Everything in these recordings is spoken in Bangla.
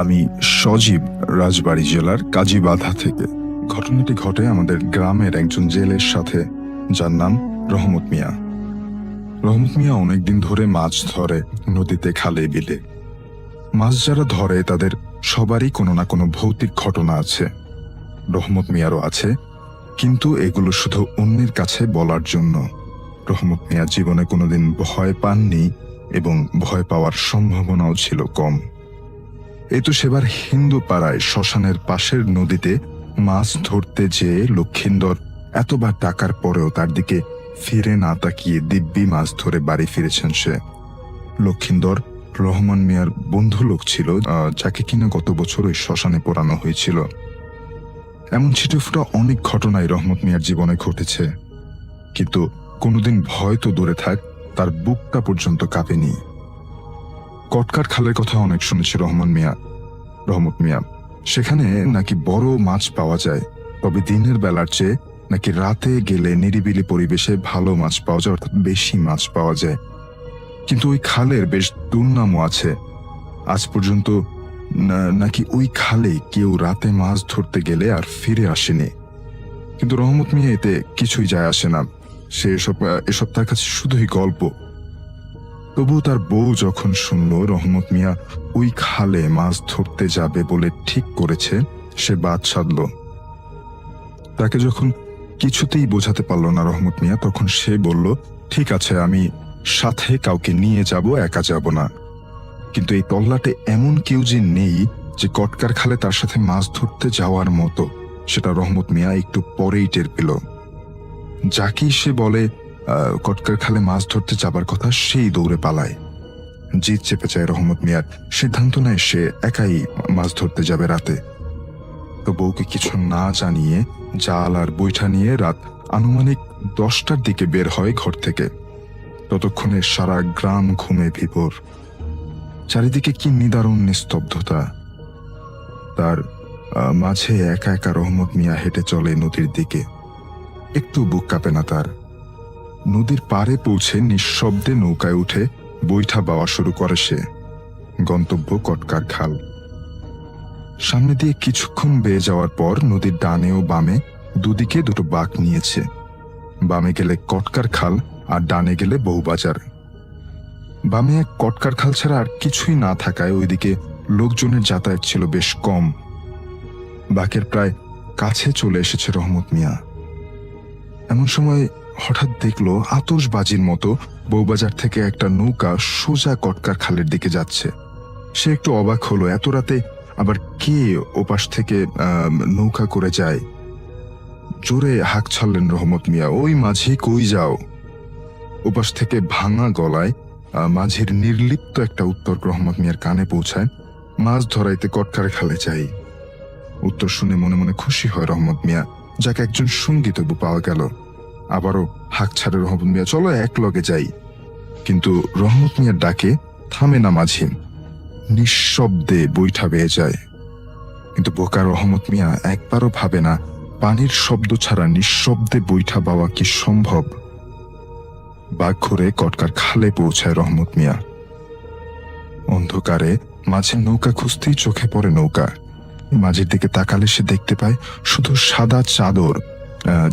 আমি সজীব, রাজবাড়ী জেলার কাজীবাধা থেকে। ঘটনাটি ঘটে আমাদের গ্রামের একজন জেলের সাথে, যার নাম রহমত মিয়া। রহমত মিয়া অনেকদিন ধরে মাছ ধরে নদীতে, খালে বিলে। মাছ যারা ধরে তাদের সবারই কোনো না কোনো ভৌতিক ঘটনা আছে। রহমত মিয়ারও আছে, কিন্তু এগুলো শুধু অন্যের কাছে বলার জন্য। রহমত মিয়া জীবনে কোনোদিন ভয় পাননি এবং ভয় পাওয়ার সম্ভাবনাও ছিল কম। এই তো সেবার হিন্দু পাড়ায় শ্মশানের পাশের নদীতে মাছ ধরতে যেয়ে লক্ষিন্দর এতবার টাকার পরেও তার দিকে ফিরে না তাকিয়ে দিব্যি মাছ ধরে বাড়ি ফিরেছেন সে। লক্ষিন্দর রহমান মিয়ার বন্ধু লোক ছিল, যাকে কিনা গত বছর ওই শ্মশানে পোড়ানো হয়েছিল। এমন ছিটেফোঁটা অনেক ঘটনাই রহমত মিয়ার জীবনে ঘটেছে, কিন্তু কোনোদিন ভয় তো দূরে থাক, তার বুকটা পর্যন্ত কাঁপেনি। কটকার খালের কথা অনেক শুনেছে রহমত মিয়া। সেখানে নাকি বড় মাছ পাওয়া যায়, তবে দিনের বেলার চেয়ে নাকি রাতে গেলে নিরিবিলি পরিবেশে ভালো মাছ পাওয়া যায়, অর্থাৎ বেশি মাছ পাওয়া যায়। কিন্তু ওই খালের বেশ দুর্নামও আছে। আজ পর্যন্ত নাকি ওই খালে কেউ রাতে মাছ ধরতে গেলে আর ফিরে আসেনি। কিন্তু রহমত মিয়া এতে কিছুই যায় আসে না, সে এসব তার কাছে শুধুই গল্প। তবু তার বউ যখন শুনল রহমত মিয়া ওই খালে মাছ ধরতে যাবে বলে ঠিক করেছে, সে বাদ সাধল। তাকে যখন কিছুতেই বোঝাতে পারল না রহমত মিয়া, তখন সে বলল, ঠিক আছে, আমি সাথে কাউকে নিয়ে যাব, একা যাব না। কিন্তু এই তল্লাটে এমন কেউ যে নেই যে কটকার খালে তার সাথে মাছ ধরতে যাওয়ার মতো, সেটা রহমত মিয়া একটু পরেই টের পেল। যাকেই সে বলে কটকার খালে মাছ ধরতে যাবার কথা, সেই দৌড়ে পালায়। জিদ চেপে যায় রহমত মিয়ার, সিদ্ধান্ত নেয় সে একাই মাছ ধরতে যাবে রাতে। তো বউকে কিছু না জানিয়ে জাল আর বৈঠা নিয়ে রাত আনুমানিক 10টার দিকে বের হয় ঘর থেকে। ততক্ষণে সারা গ্রাম ঘুমে বিভোর। চারিদিকে কি নিদারুণ নিস্তব্ধতা। তার মাঝে একা একা রহমত মিয়া হেঁটে চলে নদীর দিকে। একটু বুক কাঁপে না তার। নদীর পাড়ে পৌঁছে নিঃশব্দে নৌকায় উঠে বৈঠা বাওয়া শুরু করে সে। গন্তব্য কটকার খাল। সামনে দিয়ে কিছুক্ষণ বেয়ে যাওয়ার পর নদীর ডানে ও বামে দুদিকে দুটো বাঁক নিয়েছে। বামে গেলে কটকার খাল আর ডানে গেলে বউবাজার। বামে এক কটকার খাল ছাড়া আর কিছুই না থাকায় ওইদিকে লোকজনের যাতায়াত ছিল বেশ কম। বাঁকের প্রায় কাছে চলে এসেছে রহমত মিয়া। এমন সময় হঠাৎ দেখলো আতশবাজির মতো বউবাজার থেকে একটা নৌকা সোজা কটকার খালের দিকে যাচ্ছে। সে একটু অবাক হলো, এত রাতে আবার কে ওপাশ থেকে নৌকা করে যায়। জোরে হাঁক ছাড়লেন রহমত মিয়া, ওই মাঝি, কই যাও? ওপাশ থেকে ভাঙা গলায় মাঝির নির্লিপ্ত একটা উত্তর রহমত মিয়ার কানে পৌঁছায়, মাছ ধরাইতে কটকার খালে যাই। উত্তর শুনে মনে মনে খুশি হয় রহমত মিয়া, যাকে একজন সঙ্গী তবু পাওয়া গেল। আবারও হাঁক ছাড়ে রহমত মিয়া, চলো এক লগে যাই। কিন্তু রহমত মিয়ার ডাকে থামে না মাঝি, নিঃশব্দে বৈঠা বেয়ে যায়। কিন্তু বোকা রহমত মিয়া একবারও ভাবে না পানির শব্দ ছাড়া নিঃশব্দে বৈঠা বাওয়া কি সম্ভব। বাঘ ঘুরে কটকার খালে পৌঁছায় রহমত মিয়া। অন্ধকারে মাঝির নৌকা খুঁজতেই চোখে পড়ে নৌকা। মাঝির দিকে তাকালে সে দেখতে পায় শুধু সাদা চাদর,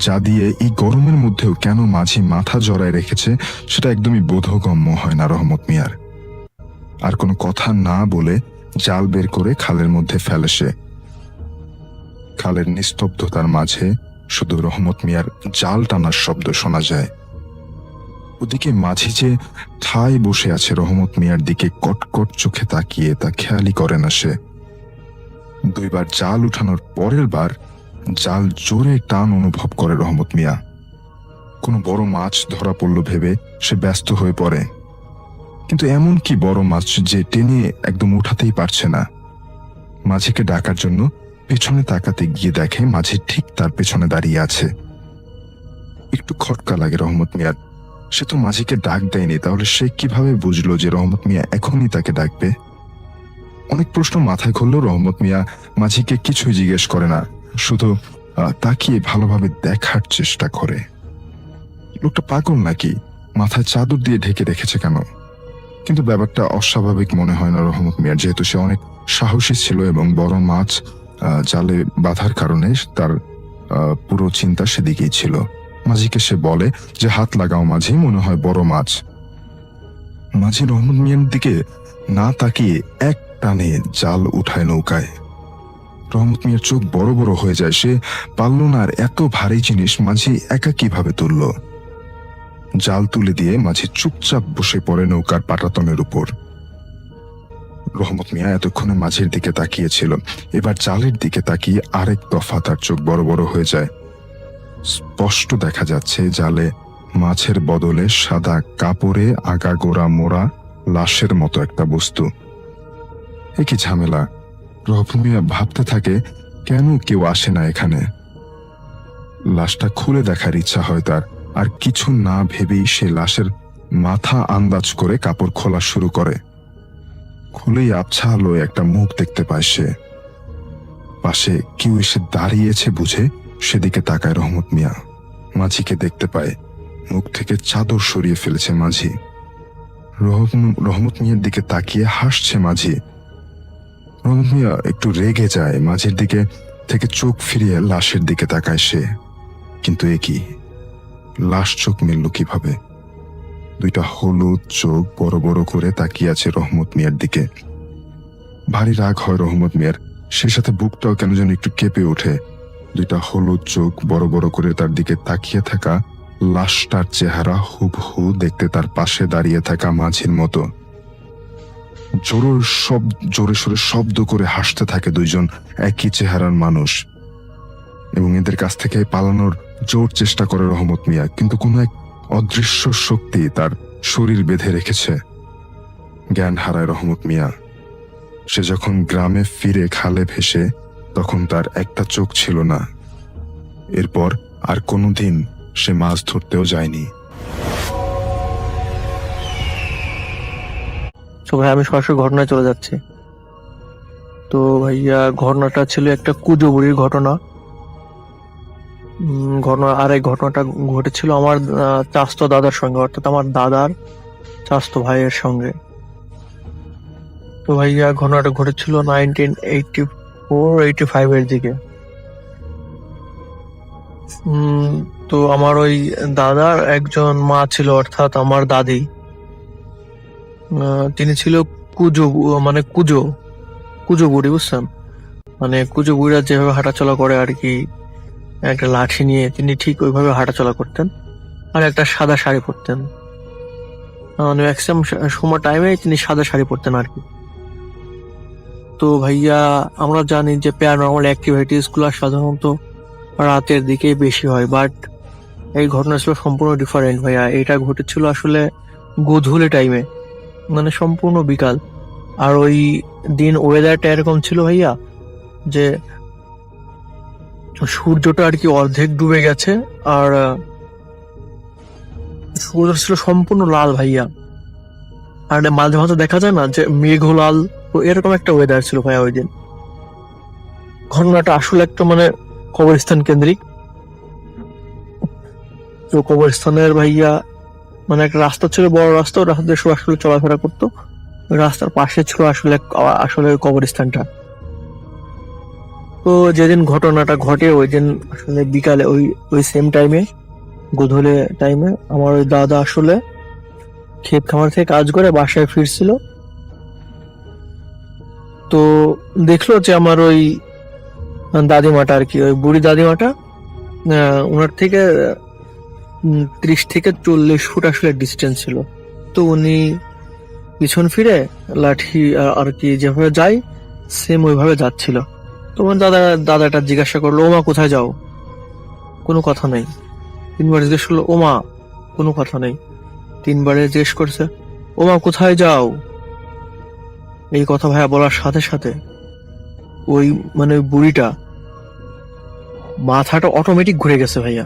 যা দিয়ে এই গরমের মধ্যেও কেন মাঝি মাথা জড়ায় রেখেছে সেটা একদমই বোধগম্য হয় না রহমত মিয়ার। আর কোনো কথা না বলে জাল বের করে খালের মধ্যে ফেলে সে। খালের নিস্তব্ধতার মাঝে শুধু রহমত মিয়ার জাল টানার শব্দ শোনা যায়। ওদিকে মাঝি যে ঠায় বসে আছে রহমত মিয়ার দিকে কটকট চোখে তাকিয়ে, তা খেয়ালই করে না সে। 2 বার জাল উঠানোর পরের বার জাল জোরে টান অনুভব করে রহমত মিয়া। কোনো বড় মাছ ধরা পড়ল ভেবে সে ব্যস্ত হয়ে পড়ে। কিন্তু এমন কি বড় মাছ যে টেনে একদম উঠাতেই পারছে না। মাঝিকে ডাকার জন্য পেছনে তাকাতে গিয়ে দেখে মাঝি ঠিক তার পেছনে দাঁড়িয়ে আছে। একটু খটকা লাগে রহমত মিয়ার। সে তো মাঝিকে ডাক দেয়নি, তাহলে সে কিভাবে বুঝলো যে রহমত মিয়া এখনই তাকে ডাকবে? অনেক প্রশ্ন মাথায় ঘুরল। রহমত মিয়া মাঝিকে কিছুই জিজ্ঞেস করে না, শুধু তাকিয়ে ভালোভাবে দেখার চেষ্টা করে। লোকটা পাগল নাকি? মাথায় চাদর দিয়ে ঢেকে রেখেছে কেন? কিন্তু ব্যাপারটা অস্বাভাবিক মনে হয় না রহমত মিয়ার, যেহেতু সে অনেক সাহসী ছিল এবং বড় মাছ জালে বাঁধার কারণে তার পুরো চিন্তা সেদিকেই ছিল। মাঝিকে সে বলে যে হাত লাগাও মাঝি, মনে হয় বড় মাছ। মাঝি রহমত মিয়ার দিকে না তাকিয়ে এক টানে জাল উঠায় নৌকায়। রহমত মিয়ার চোখ বড় বড় হয়ে যায়, সে পারল না আর এত ভারী জিনিস মাঝি একা কিভাবে তুলল। জাল তুলে দিয়ে মাঝি চুপচাপ বসে পড়ে নৌকার পাটাতনের উপর। রহমত মিয়া এতক্ষণে মাঝির দিকে তাকিয়েছিল, এবার জালের দিকে তাকিয়ে আরেক দফা তার চোখ বড় বড় হয়ে যায়। স্পষ্ট দেখা যাচ্ছে জালে মাছের বদলে সাদা কাপড়ে আগাগোড়া মোড়া লাশের মতো একটা বস্তু। এ কি ঝামেলা! রহমত মিয়া ভাবতে থাকে, কেন কেউ আসে না এখানে? লাশটা খুলে দেখার ইচ্ছা হয় তার, আর কিছু না ভেবেই সে লাশের মাথা আন্দাজ করে কাপড় খোলা শুরু করে। খুলেই আবছা আলোয় একটা মুখ দেখতে পায় সে। পাশে কেউ এসে দাঁড়িয়েছে বুঝে সেদিকে তাকায় রহমত মিয়া। মাঝিকে দেখতে পায়, মুখ থেকে চাদর সরিয়ে ফেলেছে মাঝি। রহমত মিয়ার দিকে তাকিয়ে হাসছে মাঝি। রহমত মিয়া একটু রেগে যায়, মাঝির দিকে থেকে চোখ ফিরিয়ে লাশের দিকে তাকায় সে। কিন্তু এ কি, লাশ চোখ মিলল কিভাবে? দুইটা হলুদ চোখ বড় বড় করে তাকিয়ে আছে রহমত মিয়ার দিকে। ভারী রাগ হয় রহমত মিয়ার, সে সাথে বুকটাও কেন যেন একটু কেঁপে ওঠে। দুইটা হলুদ চোখ বড় বড় করে তার দিকে তাকিয়ে থাকা লাশটার চেহারা হুবহু দেখতে তার পাশে দাঁড়িয়ে থাকা মাঝির মতো। জোরে সোরে শব্দ করে হাসতে থাকে দুইজন একই চেহারার মানুষ, এবং এদের কাছ থেকে পালানোর জোর চেষ্টা করে রহমত মিয়া, কিন্তু কোনো এক অদৃশ্য শক্তি তার শরীর বেঁধে রেখেছে। জ্ঞান হারায় রহমত মিয়া। সে যখন গ্রামে ফিরে খালে ভেসে, তখন তার একটা চোখ ছিল না। এরপর আর কোনোদিন সে মাছ ধরতেও যায়নি। ভাই আমি সরাসরি ঘটনায় চলে যাচ্ছি। তো ভাইয়া ঘটনাটা ছিল একটা কুজো বুড়ির ঘটনা। আর এই ঘটনাটা ঘটেছিল আমার চাচাতো দাদার সঙ্গে, অর্থাৎ আমার দাদার চাচাতো ভাইয়ের সঙ্গে। তো ভাইয়া ঘটনাটা ঘটেছিল 1984-85 এর দিকে। তো আমার ওই দাদার একজন মা ছিল, অর্থাৎ আমার দাদি। তিনি ছিল কুজো বুড়ি, বুঝছেন? মানে কুজো বুড়িরা যেভাবে হাঁটাচলা করে আর কি, একটা লাঠি নিয়ে তিনি ঠিক ওইভাবে হাঁটাচলা করতেন, আর একটা সাদা শাড়ি পরতেন। মানে ম্যাক্সিমাম সময় টাইমে তিনি সাদা শাড়ি পরতেন আর কি। তো ভাইয়া আমরা জানি যে প্যারানর্মাল অ্যাক্টিভিটিস গুলো সাধারণত রাতের দিকে বেশি হয়, বাট এই ঘটনা ছিল সম্পূর্ণ ডিফারেন্ট ভাইয়া। এটা ঘটেছিল আসলে গোধূলি টাইমে, মানে সম্পূর্ণ বিকাল। আর ওই দিন ওয়েদারটা এরকম ছিল ভাইয়া যে সূর্যটা আর কি অর্ধেক ডুবে গেছে, আর সূর্য ছিল সম্পূর্ণ লাল ভাইয়া। আর মাঝে মাঝে দেখা যায় না যে মেঘও লাল, তো এরকম একটা ওয়েদার ছিল ভাইয়া ওই দিন। ঘটনাটা আসলে একটা মানে কবরস্থান কেন্দ্রিক। তো কবরস্থানের ভাইয়া মানে একটা রাস্তা ছিল, বড় রাস্তা, ওই রাস্তা দিয়ে সব আসলে চলাফেরা করতো। ওই রাস্তার পাশে ছিল আসলে কবরস্থানটা। তো যেদিন ঘটনাটা ঘটে ওই দিন আসলে বিকালে ওই সেম টাইমে, গোধূলি টাইমে, আমার ওই দাদা আসলে ক্ষেত খামার থেকে কাজ করে বাসায় ফিরছিল। তো দেখলো যে আমার ওই দাদিমাটা আর কি, ওই বুড়ি দাদিমাটা ওনার থেকে 30 থেকে 40 ফুট আসলে ডিস্টেন্স ছিল। তো উনি পিছন ফিরে লাঠি আর কি যেভাবে যায় সেম ওইভাবে যাচ্ছিল। তোমার দাদাটা জিজ্ঞাসা করলো, ওমা কোথায় যাও? কোনো কথা নেই। 3বার জিজ্ঞেস করলো, ওমা, কোনো কথা নেই। 3বারে জিজ্ঞেস করছে, ওমা কোথায় যাও? এই কথা ভাইয়া বলার সাথে সাথে ওই মানে বুড়িটা মাথাটা অটোমেটিক ঘুরে গেছে ভাইয়া।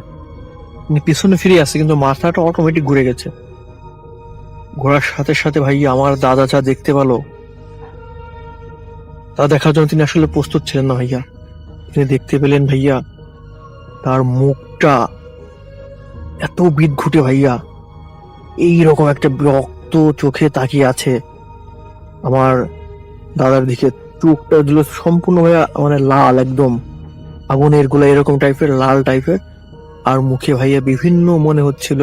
পিছনে ফিরে আসছে কিন্তু মাথাটা অটোমেটিক ঘুরে গেছে। ঘোরার সাথে সাথে ভাইয়া আমার দাদা যা দেখতে পেল তা দেখার জন্য তিনি আসলে প্রস্তুত ছিলেন না ভাইয়া। তিনি দেখতে পেলেন ভাইয়া তার মুখটা এত বিদঘুটে ভাইয়া, এইরকম একটা রক্ত চোখে তাকিয়ে আছে আমার দাদার দিকে। চোখটা দিল সম্পূর্ণ ভাইয়া মানে লাল, একদম আগুনের গোলা এরকম টাইপের, লাল টাইপের। আর মুখে ভাইয়া বিভিন্ন মনে হচ্ছিল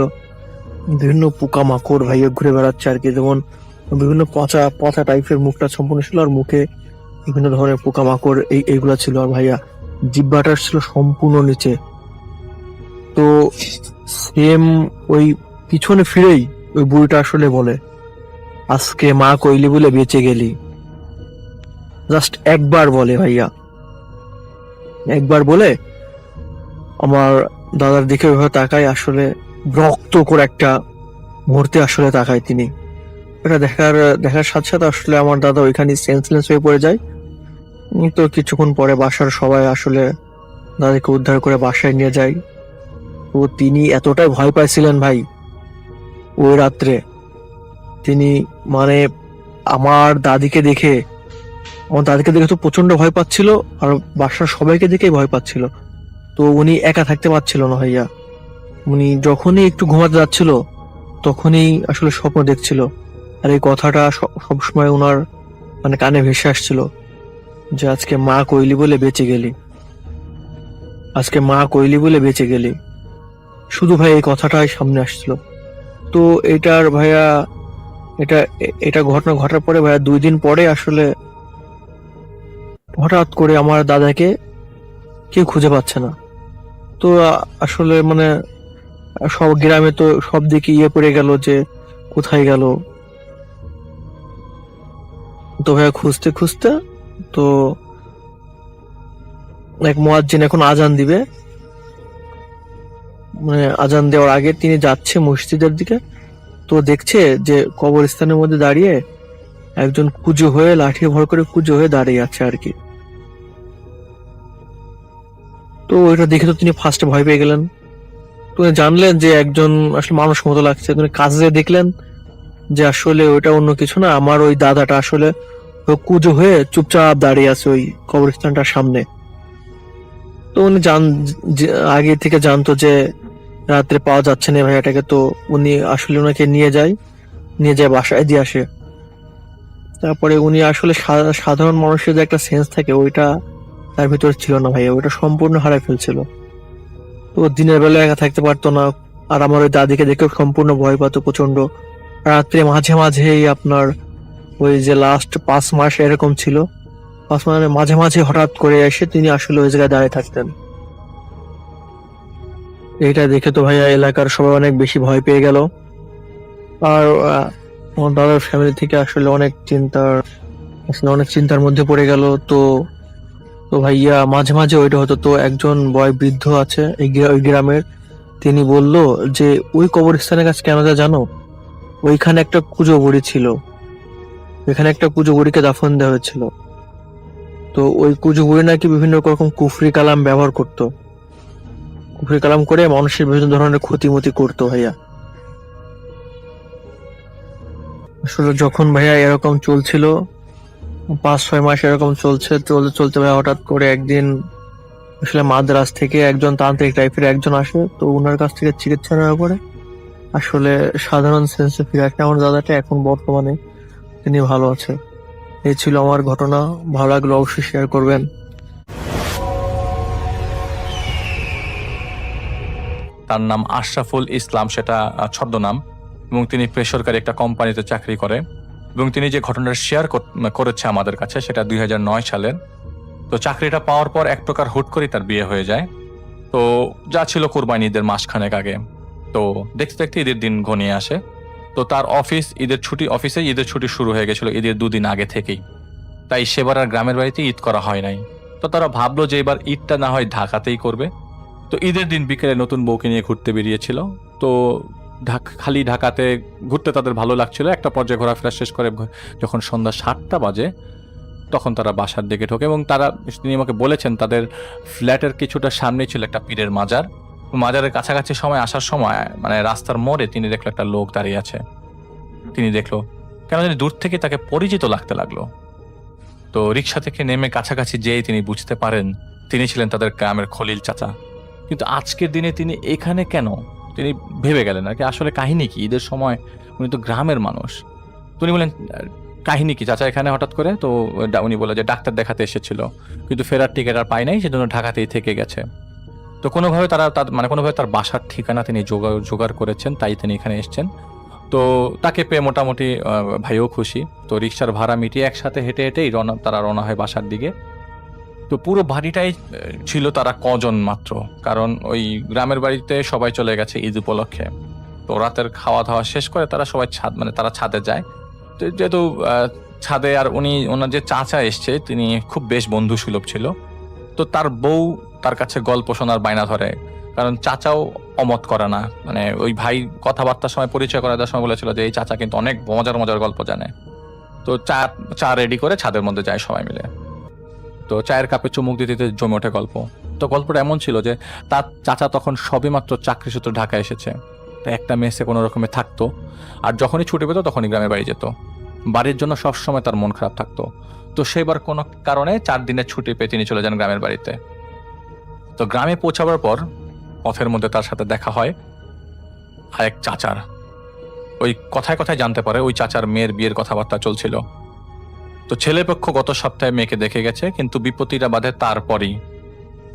বিভিন্ন পোকামাকড় ভাইয়া ঘুরে বেড়াচ্ছে আর কি, যেমন বিভিন্ন পচা পচা টাইপের মুখটা সম্পূর্ণ ছিল, আর মুখে বিভিন্ন ধরনের পোকামাকড় এইগুলা ছিল। আর ভাইয়া জিহ্বাটা ছিল সম্পূর্ণ নিচে। তো সেম ওই পিছনে ফিরেই ওই বুড়িটা আসলে বলে, আজকে মা কইলি বলে বেঁচে গেলি। জাস্ট একবার বলে ভাইয়া, একবার বলে আমার দাদার দিকে ওইভাবে তাকায়, আসলে রক্ত করে একটা মুহূর্তে আসলে তাকায় তিনি। এটা দেখার সাথে সাথে আসলে আমার দাদা ওইখানে সেন্সলেস হয়ে পড়ে যায়। তো কিছুক্ষণ পরে বাসার সবাই আসলে দাদাকে উদ্ধার করে বাসায় নিয়ে যায়। তো তিনি এতটাই ভয় পাইছিলেন ভাই ওই রাত্রে, তিনি মানে আমার দাদিকে দেখে তো প্রচন্ড ভয় পাচ্ছিল, আর বাসার সবাইকে দেখেই ভয় পাচ্ছিল। তো উনি একা থাকতে পারছিল না ভাইয়া। উনি যখনই একটু ঘুমাতে যাচ্ছিল তখনই আসলে স্বপ্ন দেখছিল, আর এই কথাটা সবসময় ওনার মানে কানে ভেসে আসছিল যে আজকে মা কইলি বলে বেঁচে গেলি, আজকে মা কইলি বলে বেঁচে গেলি। শুধু ভাই এই কথাটাই সামনে আসছিল। তো এটার ভাইয়া এটা এটা ঘটনা ঘটার পরে ভাইয়া 2 দিন পরে আসলে হঠাৎ করে আমার দাদাকে কেউ খুঁজে পাচ্ছে না। তো আসলে মানে সব গ্রামে তো সব দিকে পড়ে গেল যে কোথায় গেল। তো ভাইয়া খুঁজতে খুঁজতে তো এক মুয়াজ্জিন এখন আজান দিবে, মানে আজান দেওয়ার আগে তিনি যাচ্ছে মসজিদের দিকে। তো দেখছে যে কবরস্থানের মধ্যে দাঁড়িয়ে একজন কুঁজো হয়ে, লাঠি ভর করে কুঁজো হয়ে দাঁড়িয়ে আছে আর কি। তো ওইটা দেখে তো তিনি ফার্স্টে ভয় পেয়ে গেলেন। তো উনি জানলেন যে একজন আসলে মানুষ মতো লাগছে। তিনি কাছে দেখলেন যে আসলে ওইটা অন্য কিছু না, আমার ওই দাদাটা আসলে কুঁজো হয়ে চুপচাপ দাঁড়িয়ে আছে ওই কবরস্থানটার সামনে। তো উনি আগে থেকে জানতো যে রাত্রে পাওয়া যাচ্ছে না ভাইয়াটাকে। তো উনি আসলে ওনাকে নিয়ে যায় বাসায় দিয়ে আসে। তারপরে উনি আসলে সাধারণ মানুষের যে একটা সেন্স থাকে ওইটা তার ভিতরে ছিল না ভাইয়া, ওইটা সম্পূর্ণ হারাই ফেলছিল। তো দিনের বেলা একা থাকতে পারতো না, আর আমার ওই দাদিকে দেখেও সম্পূর্ণ ভয় পাতো প্রচন্ড। রাত্রে মাঝে মাঝেই আপনার ওই যে লাস্ট 5 মাস এরকম ছিল, 5 মাসের মাঝে মাঝে হঠাৎ করে এসে তিনি আসলে ওই জায়গায় দাঁড়িয়ে থাকতেন। এইটা দেখে তো ভাইয়া এলাকার সবাই অনেক বেশি ভয় পেয়ে গেল। আর আমার দাদার ফ্যামিলি থেকে আসলে অনেক চিন্তার মধ্যে পড়ে গেল। তো তো ভাইয়া মাঝে মাঝে ওইটা হতো। তো একজন বৃদ্ধ আছে ওই গ্রামের, তিনি বলল যে ওই কবরস্থানের কাছে কেন জানো, ওইখানে একটা কুঁজো বুড়ি ছিল, ওইখানে একটা কুঁজো বুড়িকে দাফন দেওয়া হয়েছিল। তো ওই কুঁজো বুড়ি নাকি বিভিন্ন রকম কুফরি কালাম ব্যবহার করতো, কুফরি কালাম করে মানুষের বিভিন্ন ধরনের ক্ষতিমতি করতো ভাইয়া। আসলে যখন ভাইয়া এরকম চলছিল 5-6 মাস এরকম চলতে ভাইয়া হঠাৎ করে একদিন আসলে মাদ্রাজ থেকে একজন তান্ত্রিক টাইপের একজন আসে। তো ওনার কাছ থেকে চিকিৎসা নেওয়ার পরে আসলে সাধারণ সেন্সে ফিরে আসে আমার দাদাটা। এখন বর্তমানে তিনি ভালো আছে। এই ছিল আমার ঘটনা। ভালো লাগলে অবশ্যই শেয়ার করবেন। তার নাম আশরাফুল ইসলাম, সেটা ছদ্মনাম, এবং তিনি বেসরকারি একটা কোম্পানিতে চাকরি করে। এবং তিনি যে ঘটনাটা শেয়ার করেছে আমাদের কাছে সেটা 2009 সালের। তো চাকরিটা পাওয়ার পর এক প্রকার হুট করে তার বিয়ে হয়ে যায়। তো যা ছিল কোরবানি ঈদের মাসখানেক আগে। তো দেখতে দেখতে ঈদের দিন ঘনিয়ে আসে। তো তার অফিসে ঈদের ছুটি শুরু হয়ে গেছিল ঈদের 2 দিন আগে থেকেই। তাই সেবার আর গ্রামের বাড়িতে ঈদ করা হয় নাই। তো তারা ভাবলো যে এবার ঈদটা না হয় ঢাকাতেই করবে। তো ঈদের দিন বিকেলে নতুন বউকে নিয়ে ঘুরতে বেরিয়েছিল। তো খালি ঢাকাতে ঘুরতে তাদের ভালো লাগছিল। একটা পর্যায়ে ঘোরাফেরা শেষ করে যখন সন্ধ্যা 7টা বাজে তখন তারা বাসার দিকে ঢোকে। এবং তিনি আমাকে বলেছেন তাদের ফ্ল্যাটের কিছুটা সামনে ছিল একটা পীরের মাজার। মাজারের কাছাকাছি আসার সময় মানে রাস্তার মোড়ে তিনি দেখলো একটা লোক দাঁড়িয়ে আছে। তিনি দেখলো কেন জানি দূর থেকে তাকে পরিচিত লাগতে লাগলো। তো রিক্সা থেকে নেমে কাছাকাছি যেই তিনি বুঝতে পারেন তিনি ছিলেন তাদের গ্রামের খলিল চাচা। কিন্তু আজকের দিনে তিনি এখানে কেন তিনি ভেবে গেলেন আর কি, আসলে কাহিনী কি, ঈদের সময় উনি তো গ্রামের মানুষ। তো উনি বললেন, কাহিনী কি চাচা এখানে হঠাৎ করে? তো উনি বলে যে ডাক্তার দেখাতে এসেছিল, কিন্তু ফেরার টিকিট আর পায় নাই, সেজন্য ঢাকাতেই থেকে গেছে। তো কোনোভাবে কোনোভাবে তার বাসার ঠিকানা তিনি জোগাড় করেছেন, তাই তিনি এখানে এসেছেন। তো তাকে পেয়ে মোটামুটি ভাইও খুশি। তো রিক্সার ভাড়া মিটিয়ে একসাথে হেঁটে হেঁটেই তারা রওনা হয় বাসার দিকে। তো পুরো বাড়িটাই ছিল তারা কজন মাত্র, কারণ ওই গ্রামের বাড়িতে সবাই চলে গেছে ঈদ উপলক্ষে। তো রাতের খাওয়া দাওয়া শেষ করে তারা সবাই তারা ছাদে যায়। তো যেহেতু ছাদে, আর ওনার যে চাচা এসছে তিনি খুব বেশ বন্ধু সুলভ ছিল। তো তার বউ তার কাছে গল্প শোনার বায়না ধরে, কারণ চাচাও অমত করে না। মানে ওই ভাই কথাবার্তার সময়, পরিচয় করা দেওয়ার সময় বলেছিল যে এই চাচা কিন্তু অনেক মজার মজার গল্প জানে। তো চা রেডি করে ছাদের মধ্যে যায় সবাই মিলে। তো চায়ের কাপে চুমুক দিতে দিতে জমে ওঠে গল্প। তো গল্পটা এমন ছিল যে তার চাচা তখন সবেমাত্র চাকরি সূত্রে ঢাকা এসেছে। তো একটা মেসে কোনো রকমে থাকতো, আর যখনই ছুটি পেত তখনই গ্রামের বাড়ি যেত। বাড়ির জন্য সবসময় তার মন খারাপ থাকতো। তো সেবার কোনো কারণে 4 দিনের ছুটি পেয়ে তিনি চলে যান গ্রামের বাড়িতে। তো গ্রামে পৌঁছাবার পর পথের মধ্যে তার সাথে দেখা হয় আরেক চাচার। ওই কথায় কথায় জানতে পারে ওই চাচার মেয়ের বিয়ের কথাবার্তা চলছিল। তো ছেলেপক্ষ গত সপ্তাহে মেয়েকে দেখে গেছে, কিন্তু বিপত্তিটা বাধে তারপরই।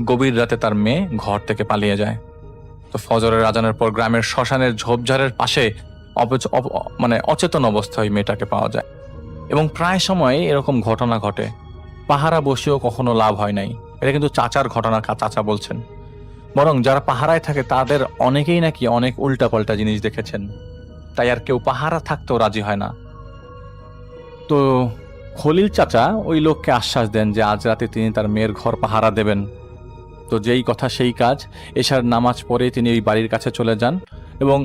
গভীর রাতে তার মেয়ে ঘর থেকে পালিয়ে যায়। তো ফজরের আজানের পর গ্রামের শ্মশানের ঝোপঝাড়ের পাশে অচেতন অবস্থায় মেয়েটাকে পাওয়া যায়। এবং প্রায় সময় এরকম ঘটনা ঘটে। পাহারা বসেও কখনো লাভ হয় নাই। এটা কিন্তু চাচার ঘটনা, চাচা বলছেন। বরং যারা পাহারায় থাকে তাদের অনেকেই নাকি অনেক উল্টাপাল্টা জিনিস দেখেছেন, তাই আর কেউ পাহারা থাকতেও রাজি হয় না। তো খলিল চাচা ওই লোককে আশ্বাস দেন যে আজ রাতে তিনি তার মেয়ের ঘর পাহারা দেবেন। তো যেই কথা সেই কাজ। এশার নামাজ পড়ে তিনি ওই বাড়ির কাছে চলে যান এবং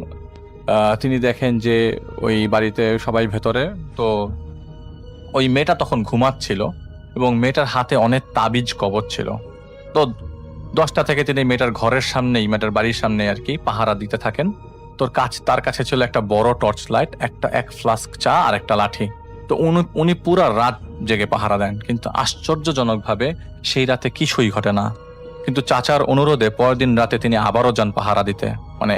তিনি দেখেন যে ওই বাড়িতে সবাই ভেতরে। তো ওই মেয়েটা তখন ঘুমাচ্ছিল এবং মেয়েটার হাতে অনেক তাবিজ কবজ ছিল। তো 10টা থেকে তিনি মেয়েটার ঘরের সামনেই, মেয়েটার বাড়ির সামনে আর কি পাহারা দিতে থাকেন। তার কাছে ছিল একটা বড় টর্চ লাইট, এক ফ্লাস্ক চা আর একটা লাঠি। তো উনি পুরা রাত জেগে পাহারা দেন, কিন্তু আশ্চর্যজনকভাবে সেই রাতে কিছুই ঘটে না। কিন্তু চাচার অনুরোধে পরদিন রাতে তিনি আবারও যান পাহারা দিতে, মানে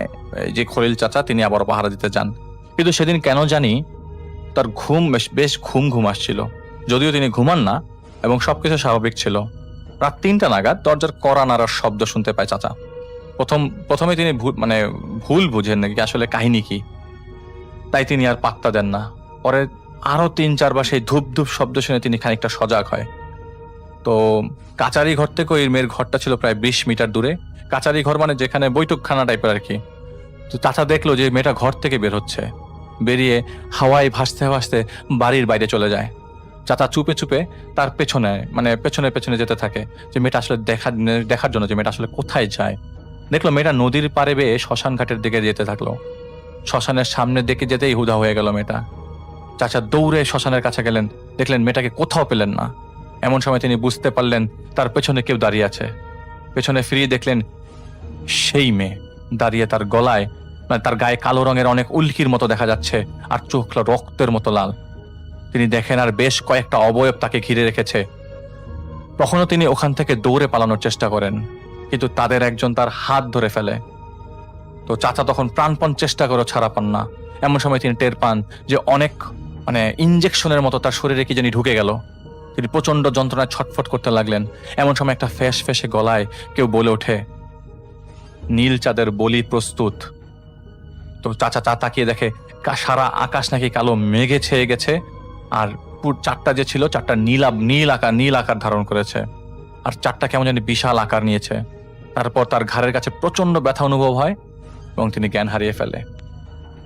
যে খলিল চাচা তিনি আবারও পাহারা দিতে যান। কিন্তু সেদিন কেন জানি তার বেশ ঘুম আসছিল, যদিও তিনি ঘুমান না এবং সবকিছু স্বাভাবিক ছিল। রাত 3টা নাগাদ দরজার কড়া নাড়ার শব্দ শুনতে পায় চাচা। প্রথমে তিনি ভুল বুঝেন নাকি আসলে কাহিনী কি, তাই তিনি আর পাত্তা দেন না। পরে আরো 3-4 বার সেই ধূপ ধূপ শব্দ শুনে তিনি খানিকটা সজাগ হয়। তো কাচারি ঘর থেকে ওই মেয়ের ঘরটা ছিল প্রায় 20 মিটার দূরে। কাচারি ঘর মানে যেখানে বৈঠকখানা টাইপের আর কি। তো চাচা দেখলো যে মেয়েটা ঘর থেকে বের হচ্ছে, বেরিয়ে হাওয়ায় ভাসতে ভাসতে বাড়ির বাইরে চলে যায়। চাচা চুপে চুপে তার পেছনে যেতে থাকে, যে মেয়েটা আসলে দেখার জন্য যে মেয়েটা আসলে কোথায় যায়। দেখলো মেয়েটা নদীর পাড়ে বেয়ে শ্মশান ঘাটের দিকে যেতে থাকলো। শ্মশানের সামনের দিকে যেতেই হুদা হয়ে গেল মেয়েটা। চাচা দৌড়ে শ্মশানের কাছে গেলেন, দেখলেন মেয়েটাকে কোথাও পেলেন না। এমন সময় তিনি বুঝতে পারলেন তার পেছনে কেউ দাঁড়িয়ে আছে। পেছনে ফিরিয়ে দেখলেন সেই মেয়ে দাঁড়িয়ে, তার গলায় তার গায়ে কালো রঙের অনেক উল্কির মতো দেখা যাচ্ছে, আর চোখ রক্তের মতো লাল। তিনি দেখেন আর বেশ কয়েকটা অবয়ব তাকে ঘিরে রেখেছে। তখনও তিনি ওখান থেকে দৌড়ে পালানোর চেষ্টা করেন, কিন্তু তাদের একজন তার হাত ধরে ফেলে। তো চাচা তখন প্রাণপণ চেষ্টা করে ছাড়া পান না। এমন সময় তিনি টের পান যে অনেক ইঞ্জেকশনের মতো তার শরীরে কি জানি ঢুকে গেল। তিনি প্রচন্ড যন্ত্রণায় ছটফট করতে লাগলেন। এমন সময় একটা ফেঁসে গলায় কেউ বলে ওঠে, নীল চাঁদের বলি প্রস্তুত। তো চাচা তাকিয়ে দেখে সারা আকাশ নাকি কালো মেঘে ছেয়ে গেছে, আর চাঁদটা যে ছিল চাঁদটা নীল আকার ধারণ করেছে, আর চাঁদটা কেমন জানি বিশাল আকার নিয়েছে। তারপর তার ঘাড়ের কাছে প্রচন্ড ব্যথা অনুভব হয় এবং তিনি জ্ঞান হারিয়ে ফেলে।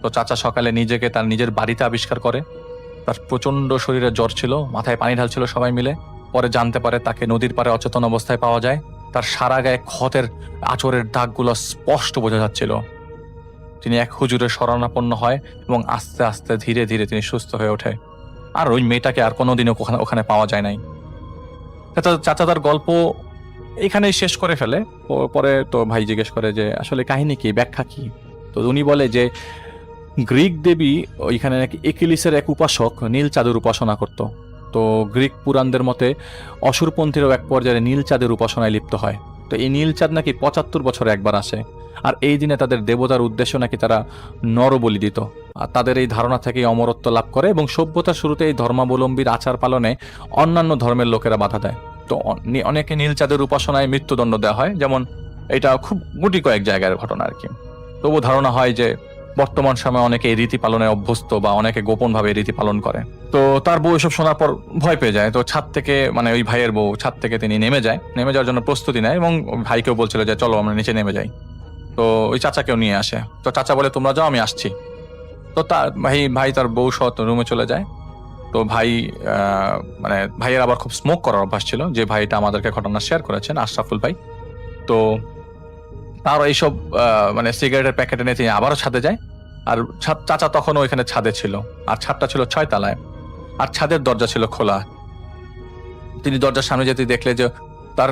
তো চাচা সকালে নিজেকে তার নিজের বাড়িতে আবিষ্কার করে। তার প্রচন্ড শরীরে জ্বর ছিল, মাথায় পানি ঢালছিল সবাই মিলে। পরে জানতে পারে তাকে নদীর পাড়ে অচেতন অবস্থায় পাওয়া যায়। তার সারা গায়ে ক্ষতের আঁচড়ের দাগগুলো স্পষ্ট বোঝা যাচ্ছিল। তিনি এক হুজুরে শরণাপন্ন হয় এবং আস্তে আস্তে ধীরে ধীরে তিনি সুস্থ হয়ে ওঠে। আর ওই মেয়েটাকে আর কোনোদিনও ওখানে পাওয়া যায় নাই। চাচা তার গল্প এখানেই শেষ করে ফেলে। পরে তো ভাই জিজ্ঞেস করে যে আসলে কাহিনী কি, ব্যাখ্যা কি। তো উনি বলে যে গ্রিক দেবী ওইখানে নাকি একিলিসের এক উপাসক নীল চাঁদের উপাসনা করত। তো গ্রিক পুরাণদের মতে অসুরপন্থীরাও এক পর্যায়ে নীল চাঁদের উপাসনায় লিপ্ত হয়। তো এই নীল চাঁদ নাকি 75 বছরে একবার আসে। আর এই দিনে তাদের দেবতার উদ্দেশ্য নাকি তারা নরবলি দিত। আর তাদের এই ধারণা থেকেই অমরত্ব লাভ করে এবং সভ্যতার শুরুতে এই ধর্মাবলম্বীর আচার পালনে অন্যান্য ধর্মের লোকেরা বাধা দেয়। তো অনেকে নীলচাঁদের উপাসনায় মৃত্যুদণ্ড দেওয়া হয়, যেমন এটা খুব গুটি কয়েক জায়গার ঘটনা আর কি। তবু ধারণা হয় যে বর্তমান সময়ে অনেকে এই রীতি পালনে অভ্যস্ত বা অনেকে গোপনভাবে এই রীতি পালন করে। তো তার বউ এসব শোনার পর ভয় পেয়ে যায়। তো ছাদ থেকে, মানে ওই ভাইয়ের বউ ছাদ থেকে তিনি নেমে যাওয়ার জন্য প্রস্তুতি নেয় এবং ভাইকেও বলছিল যে চলো আমরা নিচে নেমে যাই। তো ওই চাচাকেও নিয়ে আসে। তো চাচা বলে তোমরা যাও, আমি আসছি। তো তার ভাই তার বউ সহ রুমে চলে যায়। তো ভাই মানে ভাইয়ের আবার খুব স্মোক করার অভ্যাস ছিল, যে ভাইটা আমাদেরকে ঘটনা শেয়ার করেছেন, আশরাফুল ভাই। তো তার এইসব মানে সিগারেটের প্যাকেট এনে তিনি আবারও ছাদে যায়। আর চাচা তখনও ওইখানে ছাদে ছিল, আর ছাদটা ছিল 6 তলায়, আর ছাদের দরজা ছিল খোলা। তিনি দরজার সামনে যেতে দেখলে যে তার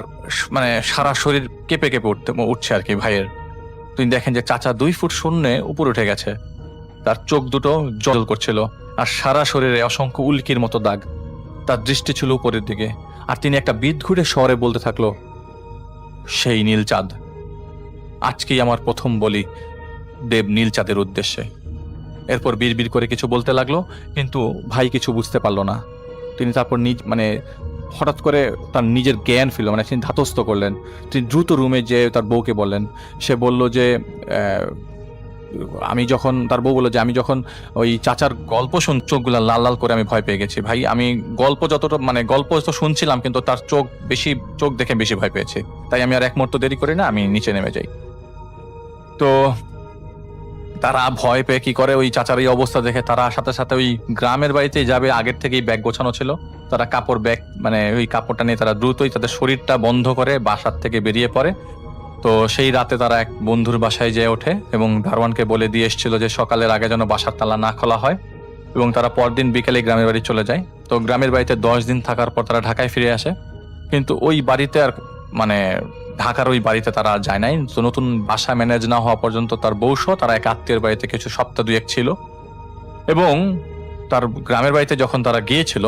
মানে সারা শরীর কেঁপে কেঁপে উঠছে আর কি ভাইয়ের। তিনি দেখেন যে চাচা 2 ফুট শূন্যে উপরে উঠে গেছে, তার চোখ দুটো জ্বল করছিল, আর সারা শরীরে অসংখ্য উল্কির মতো দাগ। তার দৃষ্টি ছিল উপরের দিকে, আর তিনি একটা বিদঘুটে স্বরে বলতে থাকলো, সেই নীলচাঁদ, আজকেই আমার প্রথম বলি দেব নীলচাঁদের উদ্দেশ্যে। এরপর বিড়বিড় করে কিছু বলতে লাগলো, কিন্তু ভাই কিছু বুঝতে পারলো না। তিনি তারপর মানে হঠাৎ করে তার নিজের জ্ঞান ফিরল, মানে তিনি ধাতস্থ করলেন। তিনি দ্রুত রুমে যে তার বউকে বললেন। সে বলল যে তার বউ বললো যে আমি যখন ওই চাচার গল্প চোখগুলা লাল লাল করে আমি ভয় পেয়ে গেছি ভাই। আমি গল্প তো শুনছিলাম, কিন্তু তার চোখ দেখে বেশি ভয় পেয়েছি। তাই আমি আর এক মুহূর্ত দেরি করি না, আমি নিচে নেমে যাই। তো তারা ভয় পেয়ে কি করে, ওই চাচার এই অবস্থা দেখে তারা সাথে সাথে ওই গ্রামের বাড়িতে যাবে। আগের থেকেই ব্যাগ গোছানো ছিল, তারা ব্যাগ মানে ওই কাপড়টা নিয়ে তারা দ্রুতই তাদের শরীরটা বন্ধ করে বাসার থেকে বেরিয়ে পড়ে। তো সেই রাতে তারা এক বন্ধুর বাসায় যেয়ে ওঠে এবং দারোয়ানকে বলে দিয়ে এসেছিল যে সকালের আগে যেন বাসার তালা না খোলা হয়, এবং তারা পরদিন বিকেলে গ্রামের বাড়ি চলে যায়। তো গ্রামের বাড়িতে 10 দিন থাকার পর তারা ঢাকায় ফিরে আসে, কিন্তু ওই বাড়িতে আর মানে ঢাকার ওই বাড়িতে তারা যায় নাই। তো নতুন বাসা ম্যানেজ না হওয়া পর্যন্ত তার বউসহ তারা এক আত্মীয়ের বাড়িতে কিছু সপ্তাহ 2-1 ছিল। এবং তার গ্রামের বাড়িতে যখন তারা গিয়েছিল,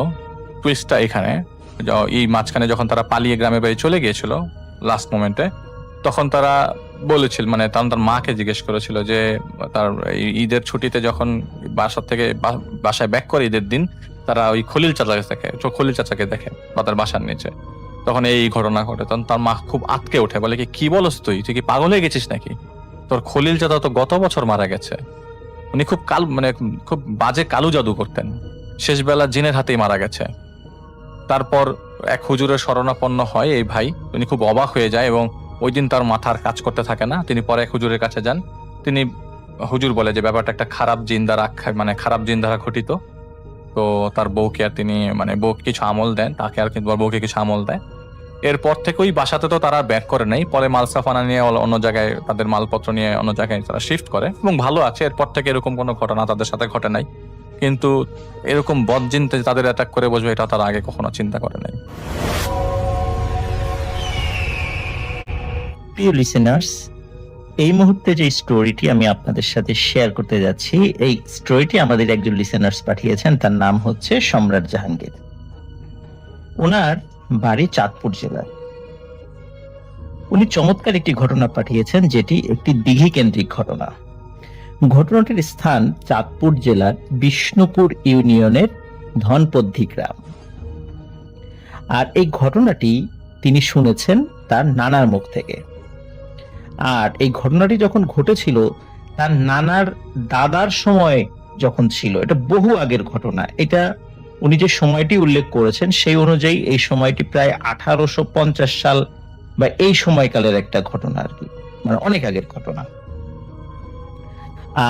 টুইস্টটা এখানে, এই মাঝখানে যখন তারা পালিয়ে গ্রামের বাড়ি চলে গিয়েছিল লাস্ট মোমেন্টে, তখন তারা বলেছিল, মানে তার মাকে জিজ্ঞেস করেছিল যে তার ঈদের ছুটিতে যখন বাসা থেকে বাসায় ব্যাক করে ঈদের দিন, তারা ওই খলিল চাচাকে দেখে বা তার বাসার নিচে। তখন এই ঘটনা ঘটে। তখন তার মা খুব আতকে ওঠে, বলে কি বলস তুই কি পাগল হয়ে গেছিস নাকি? তোর খলিল চাচা তো গত বছর মারা গেছে। উনি খুব খুব বাজে কালু জাদু করতেন, শেষ বেলা জিনের হাতেই মারা গেছে। তারপর এক হুজুরের শরণাপন্ন হয় এই ভাই। উনি খুব অবাক হয়ে যায় এবং ওই দিন তার মাথার কাজ করতে থাকে না। তিনি পরে এক হুজুরের কাছে যান। হুজুর বলে যে ব্যাপারটা একটা খারাপ জিন দ্বারা ঘটিত। তো তার বউকে আর তিনি বউকে কিছু আমল দেন, তাকে আর কিন্তু বউকে কিছু আমল দেয়। এরপর থেকে ওই বাসাতে তো তারা ব্যাক করে নাই, পরে মালসাফানা নিয়ে অন্য জায়গায় তাদের মালপত্র নিয়ে অন্য জায়গায় তারা শিফট করে এবং ভালো আছে। এরপর থেকে এরকম কোনো ঘটনা তাদের সাথে ঘটে নাই, কিন্তু এরকম বদজিন তাদের অ্যাটাক করে বসবে এটা তারা আগে কখনো চিন্তা করে নাই। প্রিয় লিসেনার্স, এই মুহূর্তে যে স্টোরিটি আমি আপনাদের সাথে শেয়ার করতে যাচ্ছি, এই স্টোরিটি আমাদের একজন লিসেনার্স পাঠিয়েছেন। তার নাম হচ্ছে সম্রাট জাহাঙ্গীর। ওনার বাড়ি চাঁদপুর জেলায়। উনি চমৎকার একটি ঘটনা পাঠিয়েছেন, যেটি একটি দিঘি কেন্দ্রিক ঘটনা। ঘটনাটির স্থান চাঁদপুর জেলার বিষ্ণুপুর ইউনিয়নের ধনপদ্ধি গ্রাম। আর এই ঘটনাটি তিনি শুনেছেন তার নানার মুখ থেকে। আর এই ঘটনাটি যখন ঘটেছিল তার নানার দাদার সময় যখন ছিল, এটা বহু আগের ঘটনা। এটা উনি যে সময়টি উল্লেখ করেছেন সেই অনুযায়ী এই সময়টি প্রায় 1850 সাল বা এই সময়কালের একটা ঘটনা আর কি, মানে অনেক আগের ঘটনা।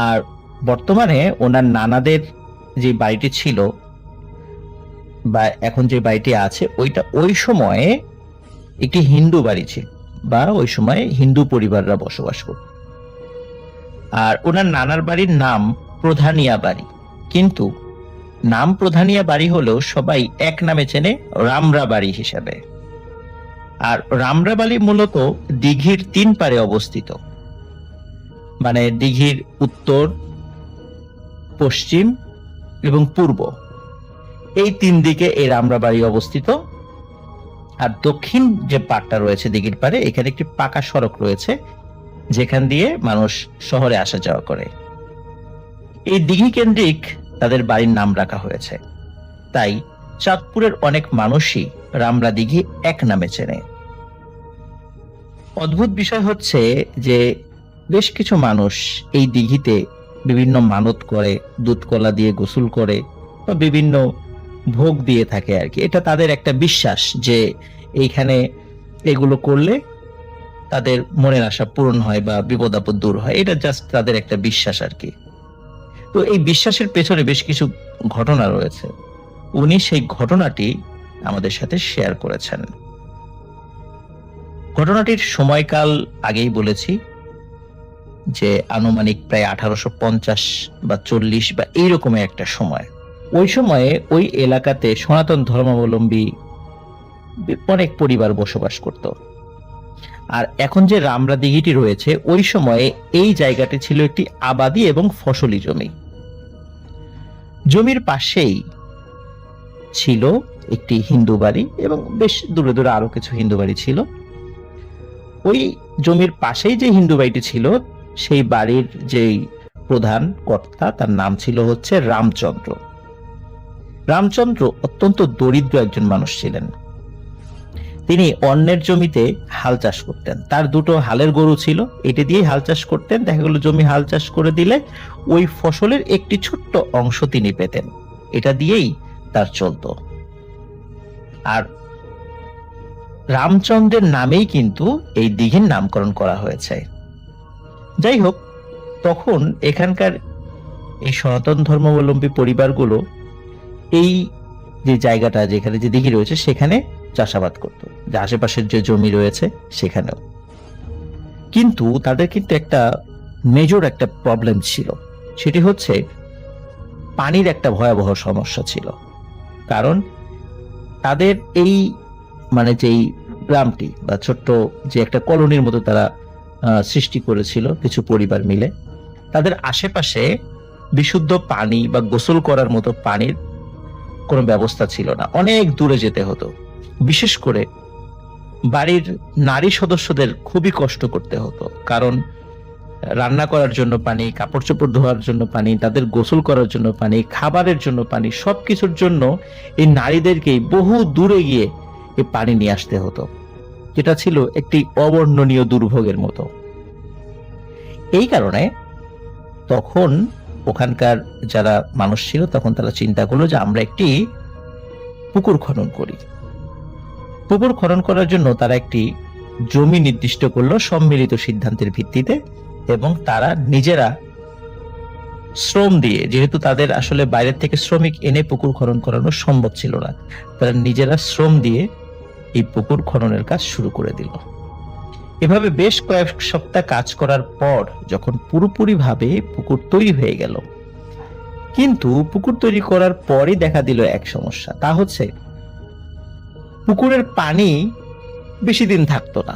আর বর্তমানে ওনার নানাদের যে বাড়িটি ছিল বা এখন যে বাড়িটি আছে, ওইটা ওই সময়ে একটি হিন্দু বাড়ি ছিল, বা ওই সময় হিন্দু পরিবাররা বসবাস করত। আর ওনার নানার বাড়ির নাম প্রধানিয়া বাড়ি, কিন্তু নাম প্রধানিয়া বাড়ি হলেও সবাই এক নামে চেনে রামরা বাড়ি হিসাবে। আর রামরা বাড়ি মূলত দিঘির 3 পারে অবস্থিত, মানে দিঘির উত্তর, পশ্চিম এবং পূর্ব, এই 3 দিকে এই রামরা বাড়ি অবস্থিত। আর দক্ষিণ যে পাটটা রয়েছে দিঘির পারে, এখানে একটি পাকা সড়ক রয়েছে, যেখান দিয়ে মানুষ শহরে আসা যাওয়া করে। এই দিঘি কেন্দ্রিক তাদের বাড়ির নাম রাখা হয়েছে, তাই চাঁদপুরের অনেক মানুষই রামরা দিঘি এক নামে চেনে। অদ্ভুত বিষয় হচ্ছে যে বেশ কিছু মানুষ এই দিঘিতে বিভিন্ন মানত করে, দুধ কলা দিয়ে গোসল করে বা বিভিন্ন ভোগ দিয়ে থাকে আর কি। এটা তাদের একটা বিশ্বাস যে এইখানে এগুলো করলে তাদের মনের আশা পূরণ হয় বা বিপদ আপদ দূর হয়। এটা জাস্ট তাদের একটা বিশ্বাস আর কি। তো এই বিশ্বাসের পেছনে বেশ কিছু ঘটনা রয়েছে। উনি সেই ঘটনাটি আমাদের সাথে শেয়ার করেছেন। ঘটনাটির সময়কাল আগেই বলেছি যে আনুমানিক প্রায় 1850 বা 40 বা এইরকমের একটা সময়। ওই সময়ে ওই এলাকাতে সনাতন ধর্মাবলম্বী অনেক পরিবার বসবাস করত। আর এখন যে রামরা দিঘিটি রয়েছে, ওই সময়ে এই জায়গাটি ছিল একটি আবাদি এবং ফসলি জমি। জমির পাশেই ছিল একটি হিন্দু বাড়ি এবং বেশ দূরে দূরে আরো কিছু হিন্দু বাড়ি ছিল। ওই জমির পাশেই যে হিন্দু বাড়িটি ছিল, সেই বাড়ির যেই প্রধান কর্তা তার নাম ছিল হচ্ছে রামচন্দ্র। রামচন্দ্র অত্যন্ত দরিদ্র একজন মানুষ ছিলেন। তিনি অন্যের জমিতে হাল চাষ করতেন। তার দুটো হালের গরু ছিল, এটি দিয়ে হাল চাষ করতেন। দেখা গেল জমি হাল চাষ করে দিলে ওই ফসলের একটি ছোট্ট অংশ তিনি পেতেন, এটা দিয়েই তার চলতো। আর রামচন্দ্রের নামেই কিন্তু এই দিঘির নামকরণ করা হয়েছে। যাই হোক, তখন এখানকার এই সনাতন ধর্মাবলম্বী পরিবারগুলো এই যে জায়গাটা, যেখানে যে দিঘি রয়েছে, সেখানে চাষাবাদ করতো, যে আশেপাশের যে জমি রয়েছে সেখানেও। কিন্তু তাদের কিন্তু একটা মেজর একটা প্রবলেম ছিল, সেটি হচ্ছে পানির একটা ভয়াবহ সমস্যা ছিল। কারণ তাদের এই মানে যেই গ্রামটি বা ছোট্ট যে একটা কলোনির মতো তারা সৃষ্টি করেছিল কিছু পরিবার মিলে, তাদের আশেপাশে বিশুদ্ধ পানি বা গোসল করার মতো পানির কোনো ব্যবস্থা ছিল না, অনেক দূরে যেতে হতো। বিশেষ করে বাড়ির নারী সদস্যদের খুবই কষ্ট করতে হতো, কারণ রান্না করার জন্য পানি, কাপড় চোপড় ধোয়ার জন্য পানি, তাদের গোসল করার জন্য পানি, খাবারের জন্য পানি, সবকিছুর জন্য এই নারীদেরকেই বহু দূরে গিয়ে এই পানি নিয়ে আসতে হতো, যেটা ছিল একটি অবর্ণনীয় দুর্ভোগের মতো। এই কারণে তখন ওখানকার যারা মানুষ ছিল, তখন তারা চিন্তা করলো যে আমরা একটি পুকুর খনন করি। পুকুর খনন করার জন্য তারা একটি জমি নির্দিষ্ট করলো সম্মিলিত সিদ্ধান্তের ভিত্তিতে, এবং তারা নিজেরা শ্রম দিয়ে, যেহেতু তাদের আসলে বাইরের থেকে শ্রমিক এনে পুকুর খনন করানো সম্ভব ছিল না, তারা নিজেরা শ্রম দিয়ে এই পুকুর খননের কাজ শুরু করে দিল। এভাবে বেশ কয়েক সপ্তাহ কাজ করার পর যখন পুরোপুরি ভাবে পুকুর তৈরি হয়ে গেল, কিন্তু পুকুর তৈরি করার পরই দেখা দিল এক সমস্যা। তা হচ্ছে পুকুরের পানি বেশি দিন থাকতো না,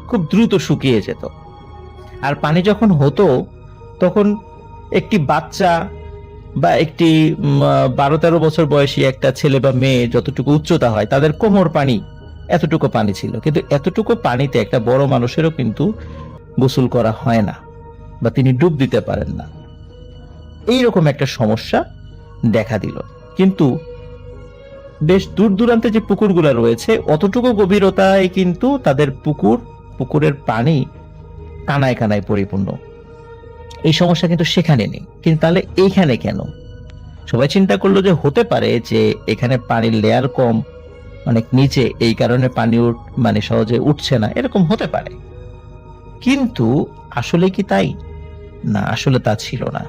খুব দ্রুত শুকিয়ে যেত। আর পানি যখন হতো, তখন একটি বাচ্চা বা একটি 12-13 বছর বয়সী একটা ছেলে বা মেয়ে যতটুকু উচ্চতা হয়, তাদের কোমর পানি, এতটুকু পানি ছিল। কিন্তু এতটুকু পানিতে একটা বড় মানুষেরও কিন্তু গোসল করা হয় না, বা তিনি ডুব দিতে পারেন না। এইরকম একটা সমস্যা দেখা দিল। কিন্তু বেশ দূর দূরান্তে যে পুকুরগুলো রয়েছে, অতটুকু গভীরতায় কিন্তু তাদের পুকুরের পানি কানায় কানায় পরিপূর্ণ। এই সমস্যা কিন্তু সেখানে নেই। কিন্তু তাহলে এইখানে কেন? সবাই চিন্তা করলো যে হতে পারে যে এখানে পানির লেয়ার কম, অনেক নিচে, এই কারণে পানি মানে সহজে উঠছে না, এরকম হতে পারে। কিন্তু আসলে কি তাই? না, আসলে তা ছিল না।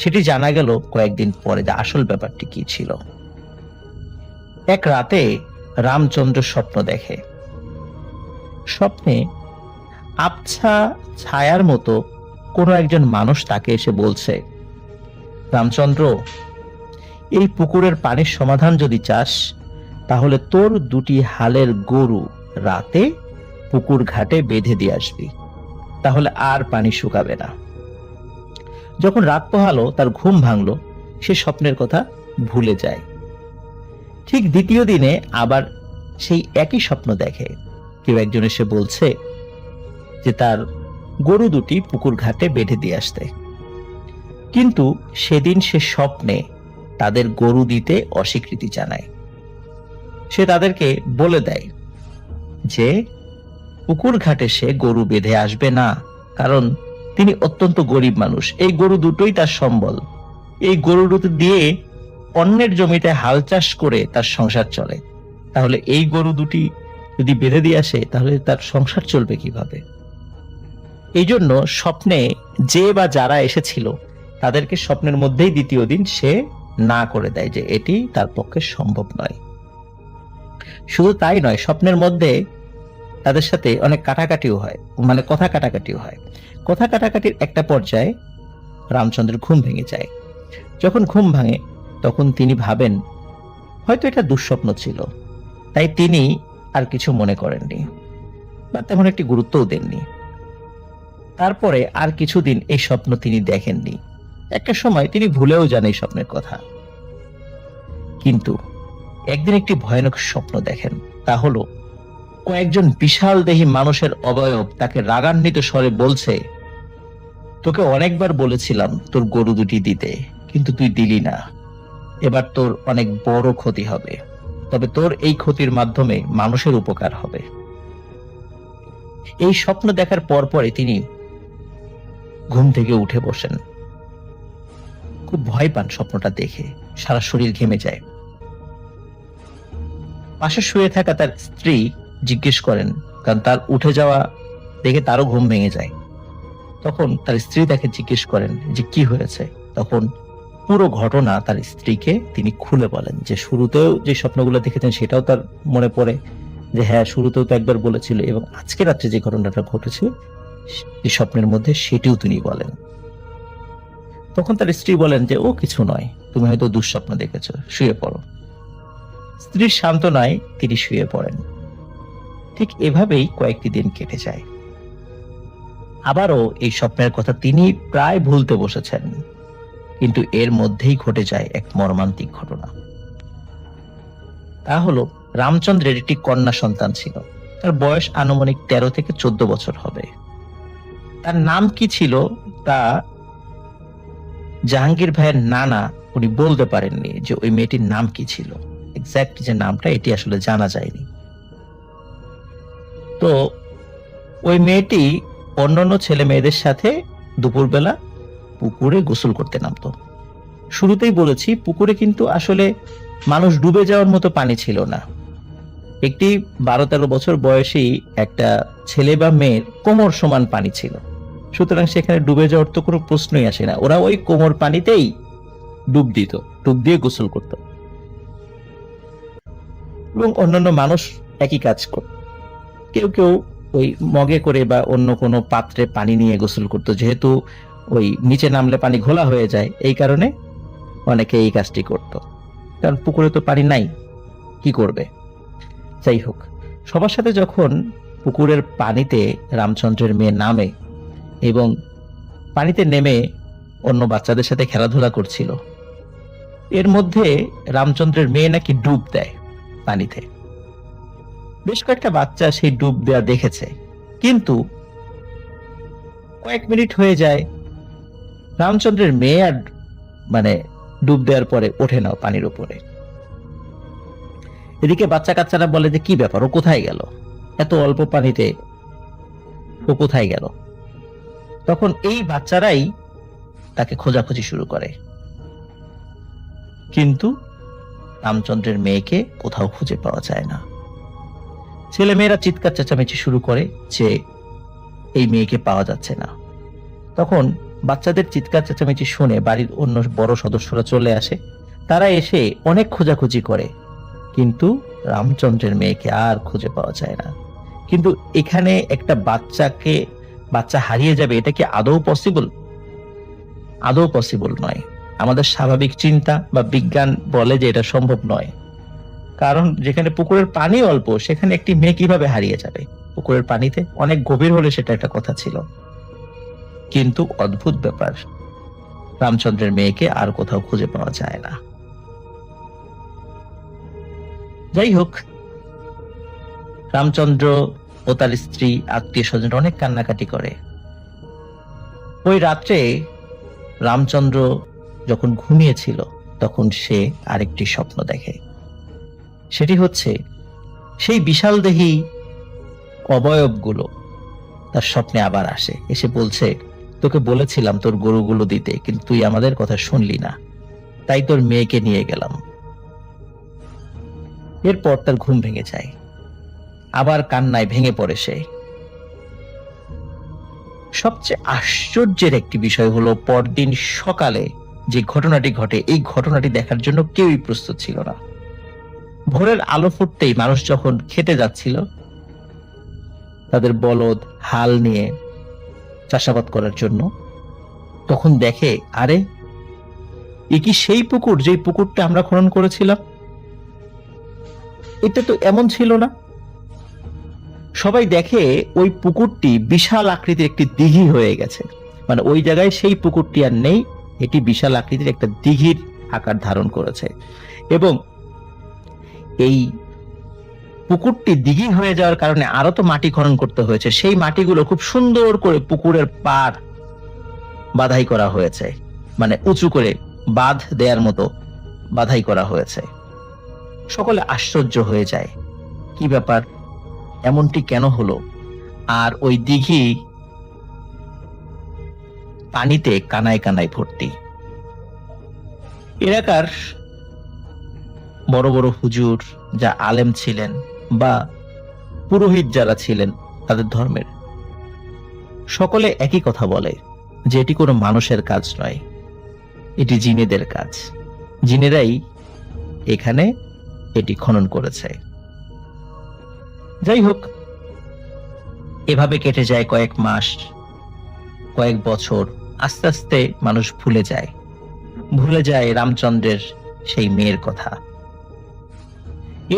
সেটি জানা গেল কয়েকদিন পরে যে আসল ব্যাপারটি কি ছিল। এক রাতে রামচন্দ্র স্বপ্ন দেখে। স্বপ্নে আবছা ছায়ার মতো কোনো একজন মানুষ তাকে এসে বলছে, রামচন্দ্র, এই পুকুরের পানির সমাধান যদি চাস, তাহলে তোর 2টি হালের গরু রাতে পুকুর ঘাটে বেঁধে দিয়ে আসবি, তাহলে আর পানি শুকাবে না। যখন রাত পোহালো, তার ঘুম ভাঙলো, সে স্বপ্নের কথা ভুলে যায়। ঠিক দ্বিতীয় দিনে আবার সেই একই স্বপ্ন দেখে। কেউ একজন এসে বলছে যে তার গরু দুটি পুকুর ঘাটে বেঁধে দিয়ে আসতে। কিন্তু সেদিন সে স্বপ্নে তাদের গরু দিতে অস্বীকৃতি জানায়। সে তাদেরকে বলে দেয় যে পুকুর ঘাটে সে গরু বেঁধে আসবে না, কারণ তিনি অত্যন্ত গরিব মানুষ, এই গরু দুটোই তার সম্বল, এই গরু দুটো দিয়ে অন্যের জমিতে হাল চাষ করে তার সংসার চলে, তাহলে এই গরু দুটি যদি বেঁধে দিয়ে আসে তাহলে তার সংসার চলবে কিভাবে। এই জন্য স্বপ্নে যে বা যারা এসেছিল তাদেরকে স্বপ্নের মধ্যেই দ্বিতীয় দিন সে না করে দেয় যে এটি তার পক্ষে সম্ভব নয়। শুধু তাই নয়, স্বপ্নের মধ্যে তাদের সাথে অনেক কাটাকাটিও হয়, মানে কথা কাটাকাটিও হয়। কথা কাটাকাটির একটা পর্যায়ে রামচন্দ্রের ঘুম ভেঙে যায়। যখন ঘুম ভাঙে তখন তিনি ভাবেন হয়তো এটা দুঃস্বপ্ন ছিল, তাই তিনি আর কিছু মনে করেননি বা তেমন একটি গুরুত্বও দেননি। তারপরে আর কিছুদিন এই স্বপ্ন তিনি দেখেননি। একটা সময় তিনি ভুলেও যান এই স্বপ্নের কথা। কিন্তু একদিন একটি ভয়ানক স্বপ্ন দেখেন। তা হলো কয়েকজন বিশাল দেহী মানুষের অবয়ব তাকে রাগান্বিত স্বরে বলছে, তোকে অনেকবার বলেছিলাম তোর গরু দুটি দিতে, কিন্তু তুই দিলি না। এবার তোর অনেক বড় ক্ষতি হবে, তবে তোর এই ক্ষতির মাধ্যমে মানুষের উপকার হবে। এই স্বপ্ন দেখার পরে তিনি ঘুম থেকে উঠে বসেন। খুব ভয় পান স্বপ্নটা দেখে, সারা শরীর ঘেমে যায়। পাশে শুয়ে থাকা তার স্ত্রী জিজ্ঞেস করেন, কারণ তার উঠে যাওয়া দেখে তারও ঘুম ভেঙে যায়। তখন তার স্ত্রী তাকে জিজ্ঞেস করেন যে কি হয়েছে। তখন পুরো ঘটনা তার স্ত্রীকে তিনি খুলে বলেন, যে শুরুতেও যে স্বপ্নগুলো দেখেছেন সেটাও তার মনে পড়ে, যে হ্যাঁ শুরুতেও তো একবার বলেছিল, এবং আজকে রাত্রে যে ঘটনাটা ঘটেছে এই স্বপ্নের মধ্যে সেটিও তিনি বলেন। তখন তার স্ত্রী বলেন যে ও কিছু নয়, তুমি হয়তো দুঃস্বপ্ন দেখেছো, শুয়ে পড়ো। স্ত্রীর সান্ত্বনায় তিনি শুয়ে পড়েন। ঠিক এভাবেই কয়েকটি দিন কেটে যায়। আবারও এই স্বপ্নের কথা তিনি প্রায় ভুলতে বসেছেন, কিন্তু এর মধ্যেই ঘটে যায় এক মর্মান্তিক ঘটনা। তা হলো রামচন্দ্রের একটি কন্যা সন্তান ছিল। তার বয়স আনুমানিক 13 থেকে 14 বছর হবে। তার নাম কি ছিল তা জাহাঙ্গীর ভাইয়ের নানা উনি বলতে পারেননি, যে ওই মেয়েটির নাম কি ছিল, এক্সাক্ট যে নামটা এটি আসলে জানা যায়নি। তো ওই মেয়েটি অন্যান্য ছেলে মেয়েদের সাথে দুপুরবেলা পুকুরে গোসল করতে নামতো। শুরুতেই বলেছি পুকুরে কিন্তু আসলে মানুষ ডুবে যাওয়ার মতো পানি ছিল না। একটি 12-13 বছর বয়সী একটা ছেলে বা মেয়ের কোমর সমান পানি ছিল, সুতরাং সেখানে ডুবে যাওয়ার তো কোনো প্রশ্নই আসে না। ওরা ওই কোমর পানিতেই ডুব দিত, ডুব দিয়ে গোসল করত, এবং অন্যান্য মানুষ একই কাজ করত। কেউ কেউ ওই মগে করে বা অন্য কোনো পাত্রে পানি নিয়ে গোসল করত, যেহেতু ওই নিচে নামলে পানি ঘোলা হয়ে যায়, এই কারণে অনেকে এই কাজটি করত, কারণ পুকুরে তো পানি নাই, কি করবে। যাই হোক, সবার সাথে যখন পুকুরের পানিতে রামচন্দ্রের মেয়ে নামে এবং পানিতে নেমে অন্য বাচ্চাদের সাথে খেলাধুলা করছিল, এর মধ্যে রামচন্দ্রের মেয়ে নাকি ডুব দেয় পানিতে। বেশ কয়েকটা বাচ্চা সেই ডুব দেওয়া দেখেছে, কিন্তু কয়েক মিনিট হয়ে যায়, রামচন্দ্রের মেয়ে আর ডুব দেওয়ার পরে ওঠে না পানির উপরে। এদিকে বাচ্চা কাচ্চারা বলে যে কি ব্যাপার, ও কোথায় গেল, এত অল্প পানিতে ও কোথায় গেল। তখন এই বাচ্চারাই তাকে খোঁজাখুঁজি শুরু করে, কিন্তু রামচন্দ্রের মেয়েকে কোথাও খুঁজে পাওয়া যায় না। ছেলে মেয়েরা চিৎকার চেঁচামেচি শুরু করে যে এই মেয়েকে পাওয়া যাচ্ছে না। তখন বাচ্চাদের চিৎকার চেঁচামেচি শুনে বাড়ির অন্য বড় সদস্যরা চলে আসে। তারা এসে অনেক খোঁজাখুঁজি করে, কিন্তু রামচন্দ্রের মেয়েকে আর খুঁজে পাওয়া যায় না। কিন্তু এখানে একটা বাচ্চা হারিয়ে যাবে, এটা কি আদৌ পসিবল? আদৌ পসিবল নয়। আমাদের স্বাভাবিক চিন্তা বা বিজ্ঞান বলে যে এটা সম্ভব নয়, কারণ যেখানে পুকুরের পানি অল্প সেখানে একটি মেয়ে কিভাবে হারিয়ে যাবে। পুকুরের পানিতে অনেক গভীর হলে সেটা একটা কথা ছিল, কিন্তু অদ্ভুত ব্যাপার, রামচন্দ্রের মেয়েকে আর কোথাও খুঁজে পাওয়া যায় না। যাই হোক, রামচন্দ্র ও তার স্ত্রী আত্মীয় স্বজন অনেক কান্নাকাটি করে, ওই রাত্রে রামচন্দ্র যখন ঘুমিয়েছিল তখন সে আরেকটি স্বপ্ন দেখে। সেটি হচ্ছে সেই বিশালদেহী অবয়বগুলো তার স্বপ্নে আবার আসে, এসে বলছে, তোকে বলেছিলাম তোর গরুগুলো দিতে, কিন্তু তুই আমাদের কথা শুনলি না, তাই তোর মেয়েকে নিয়ে গেলাম। এরপর তার ঘুম ভেঙে যায়, আবার কান্নায় ভেঙে পড়ে সে। সবচেয়ে আশ্চর্যের একটি বিষয় হলো, পরদিন সকালে যে ঘটনাটি ঘটে, এই ঘটনাটি দেখার জন্য কেউই প্রস্তুত ছিল না। ভোরের আলো ফুটতেই মানুষ যখন খেতে যাচ্ছিল, তাদের বলদ হাল নিয়ে চাষাবাদ করার জন্য, তখন দেখে, আরে এ কি সেই পুকুর যেই পুকুরটা আমরা খনন করেছিলাম? এটা তো এমন ছিল না। সবাই দেখে ওই পুকুরটি বিশাল আকৃতির একটি দিঘি হয়ে গেছে, মানে ওই জায়গায় সেই পুকুরটি আর নেই, এটি বিশাল আকৃতির একটা দিঘির আকার ধারণ করেছে। এবং এই পুকুরটি দিঘি হয়ে যাওয়ার কারণে আরো তো মাটি খনন করতে হয়েছে, সেই মাটিগুলো খুব সুন্দর করে পুকুরের পাড় বাধাই করা হয়েছে, মানে উঁচু করে বাঁধ দেওয়ার মতো বাধাই করা হয়েছে। সকলে আশ্চর্য হয়ে যায়, কি ব্যাপার, এমনটি কেন হলো? আর ওই দিঘি পানিতে কানায় কানায় ভর্তি। এলাকার বড় বড় হুজুর, যা আলেম ছিলেন বা পুরোহিত যারা ছিলেন তাদের ধর্মের, সকলে একই কথা বলে যে এটি কোনো মানুষের কাজ নয়, এটি জিনেদের কাজ। জিনেরাই এখানে এটি খনন করেছে। যাই হোক, এভাবে কেটে যায় কয়েক মাস, কয়েক বছর। আস্তে আস্তে মানুষ ভুলে যায় রামচন্দ্রের সেই মেয়ের কথা।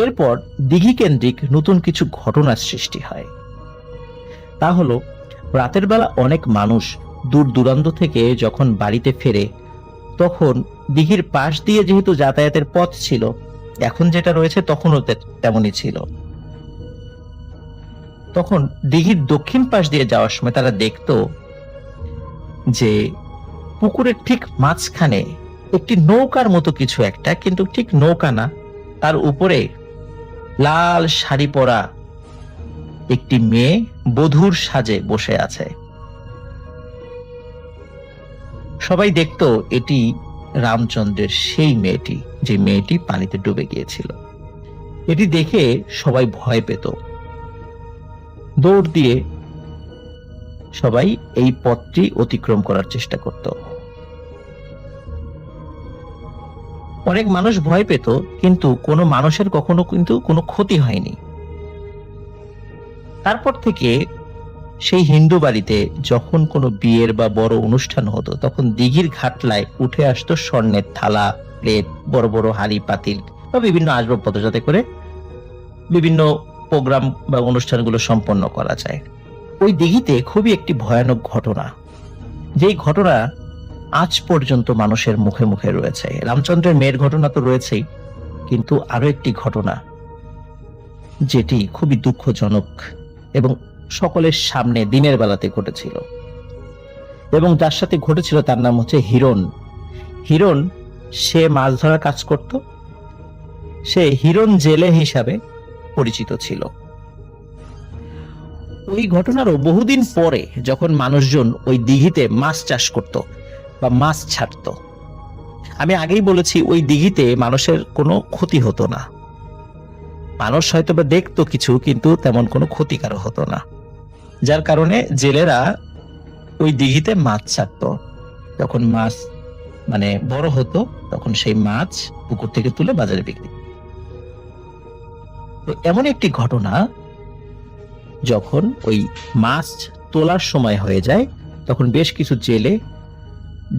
এরপর দিঘি কেন্দ্রিক নতুন কিছু ঘটনার সৃষ্টি হয়। তা হলো, রাতের বেলা অনেক মানুষ দূর দূরান্ত থেকে যখন বাড়িতে ফেরে, তখন দিঘির পাশ দিয়ে যেহেতু যাতায়াতের পথ ছিল, এখন যেটা রয়েছে তখনও তেমনই ছিল, তখন দিঘির দক্ষিণ পাশ দিয়ে যাওয়ার সময় তারা দেখত যে পুকুরের ঠিক মাঝখানে একটি নৌকার মতো কিছু একটা, কিন্তু ঠিক নৌকা না, তার উপরে লাল শাড়ি পরা একটি মেয়ে বধূর সাজে বসে আছে। সবাই দেখত এটি রামচন্দ্রের সেই মেয়েটি, যে মেয়েটি পানিতে ডুবে গিয়েছিল। এটি দেখে সবাই ভয় পেত, দৌড় দিয়ে সবাই এই পথটি অতিক্রম করার চেষ্টা করত। অনেক মানুষ ভয় পেত, কিন্তু কোনো মানুষের কখনো কিন্তু কোনো ক্ষতি হয়নি। তারপর থেকে সেই হিন্দু বাড়িতে যখন কোনো বিয়ের বা বড় অনুষ্ঠান হতো, তখন দিঘির ঘাটলায় উঠে আসতো স্বর্ণের থালা, প্লেট, বড় বড় হাঁড়ি পাতিল বা বিভিন্ন আসবাবপত্র, যাতে করে বিভিন্ন প্রোগ্রাম বা অনুষ্ঠানগুলো সম্পন্ন করা যায়। ওই দিঘিতে খুবই একটি ভয়ানক ঘটনা, যেই ঘটনা আজ পর্যন্ত মানুষের মুখে মুখে রয়েছে। রামচন্দ্রের মেয়ের ঘটনা তো রয়েছেই, কিন্তু আরো একটি ঘটনা যেটি খুবই দুঃখজনক এবং সকলের সামনে দিনের বেলাতে ঘটেছিল, এবং যার সাথে ঘটেছিল তার নাম হচ্ছে হিরণ। হিরণ সে মাছ ধরার কাজ করত, সে হিরণ জেলে হিসাবে পরিচিত ছিল। ওই ঘটনারও বহুদিন পরে যখন মানুষজন ওই দিঘিতে মাছ চাষ করত বা মাছ ছাড়ত, আমি আগেই বলেছি ওই দিঘিতে মানুষের কোনো ক্ষতি হতো না, মানুষ হয়তো বা দেখতো কিছু, কিন্তু তেমন কোনো ক্ষতিকারক হতো না, যার কারণে জেলেরা ওই দিঘিতে মাছ ছাড়ত। যখন মাছ মানে বড় হতো, তখন সেই মাছ পুকুর থেকে তুলে বাজারে বিক্রি। তো এমন একটি ঘটনা, যখন ওই মাছ তোলার সময় হয়ে যায়, তখন বেশ কিছু জেলে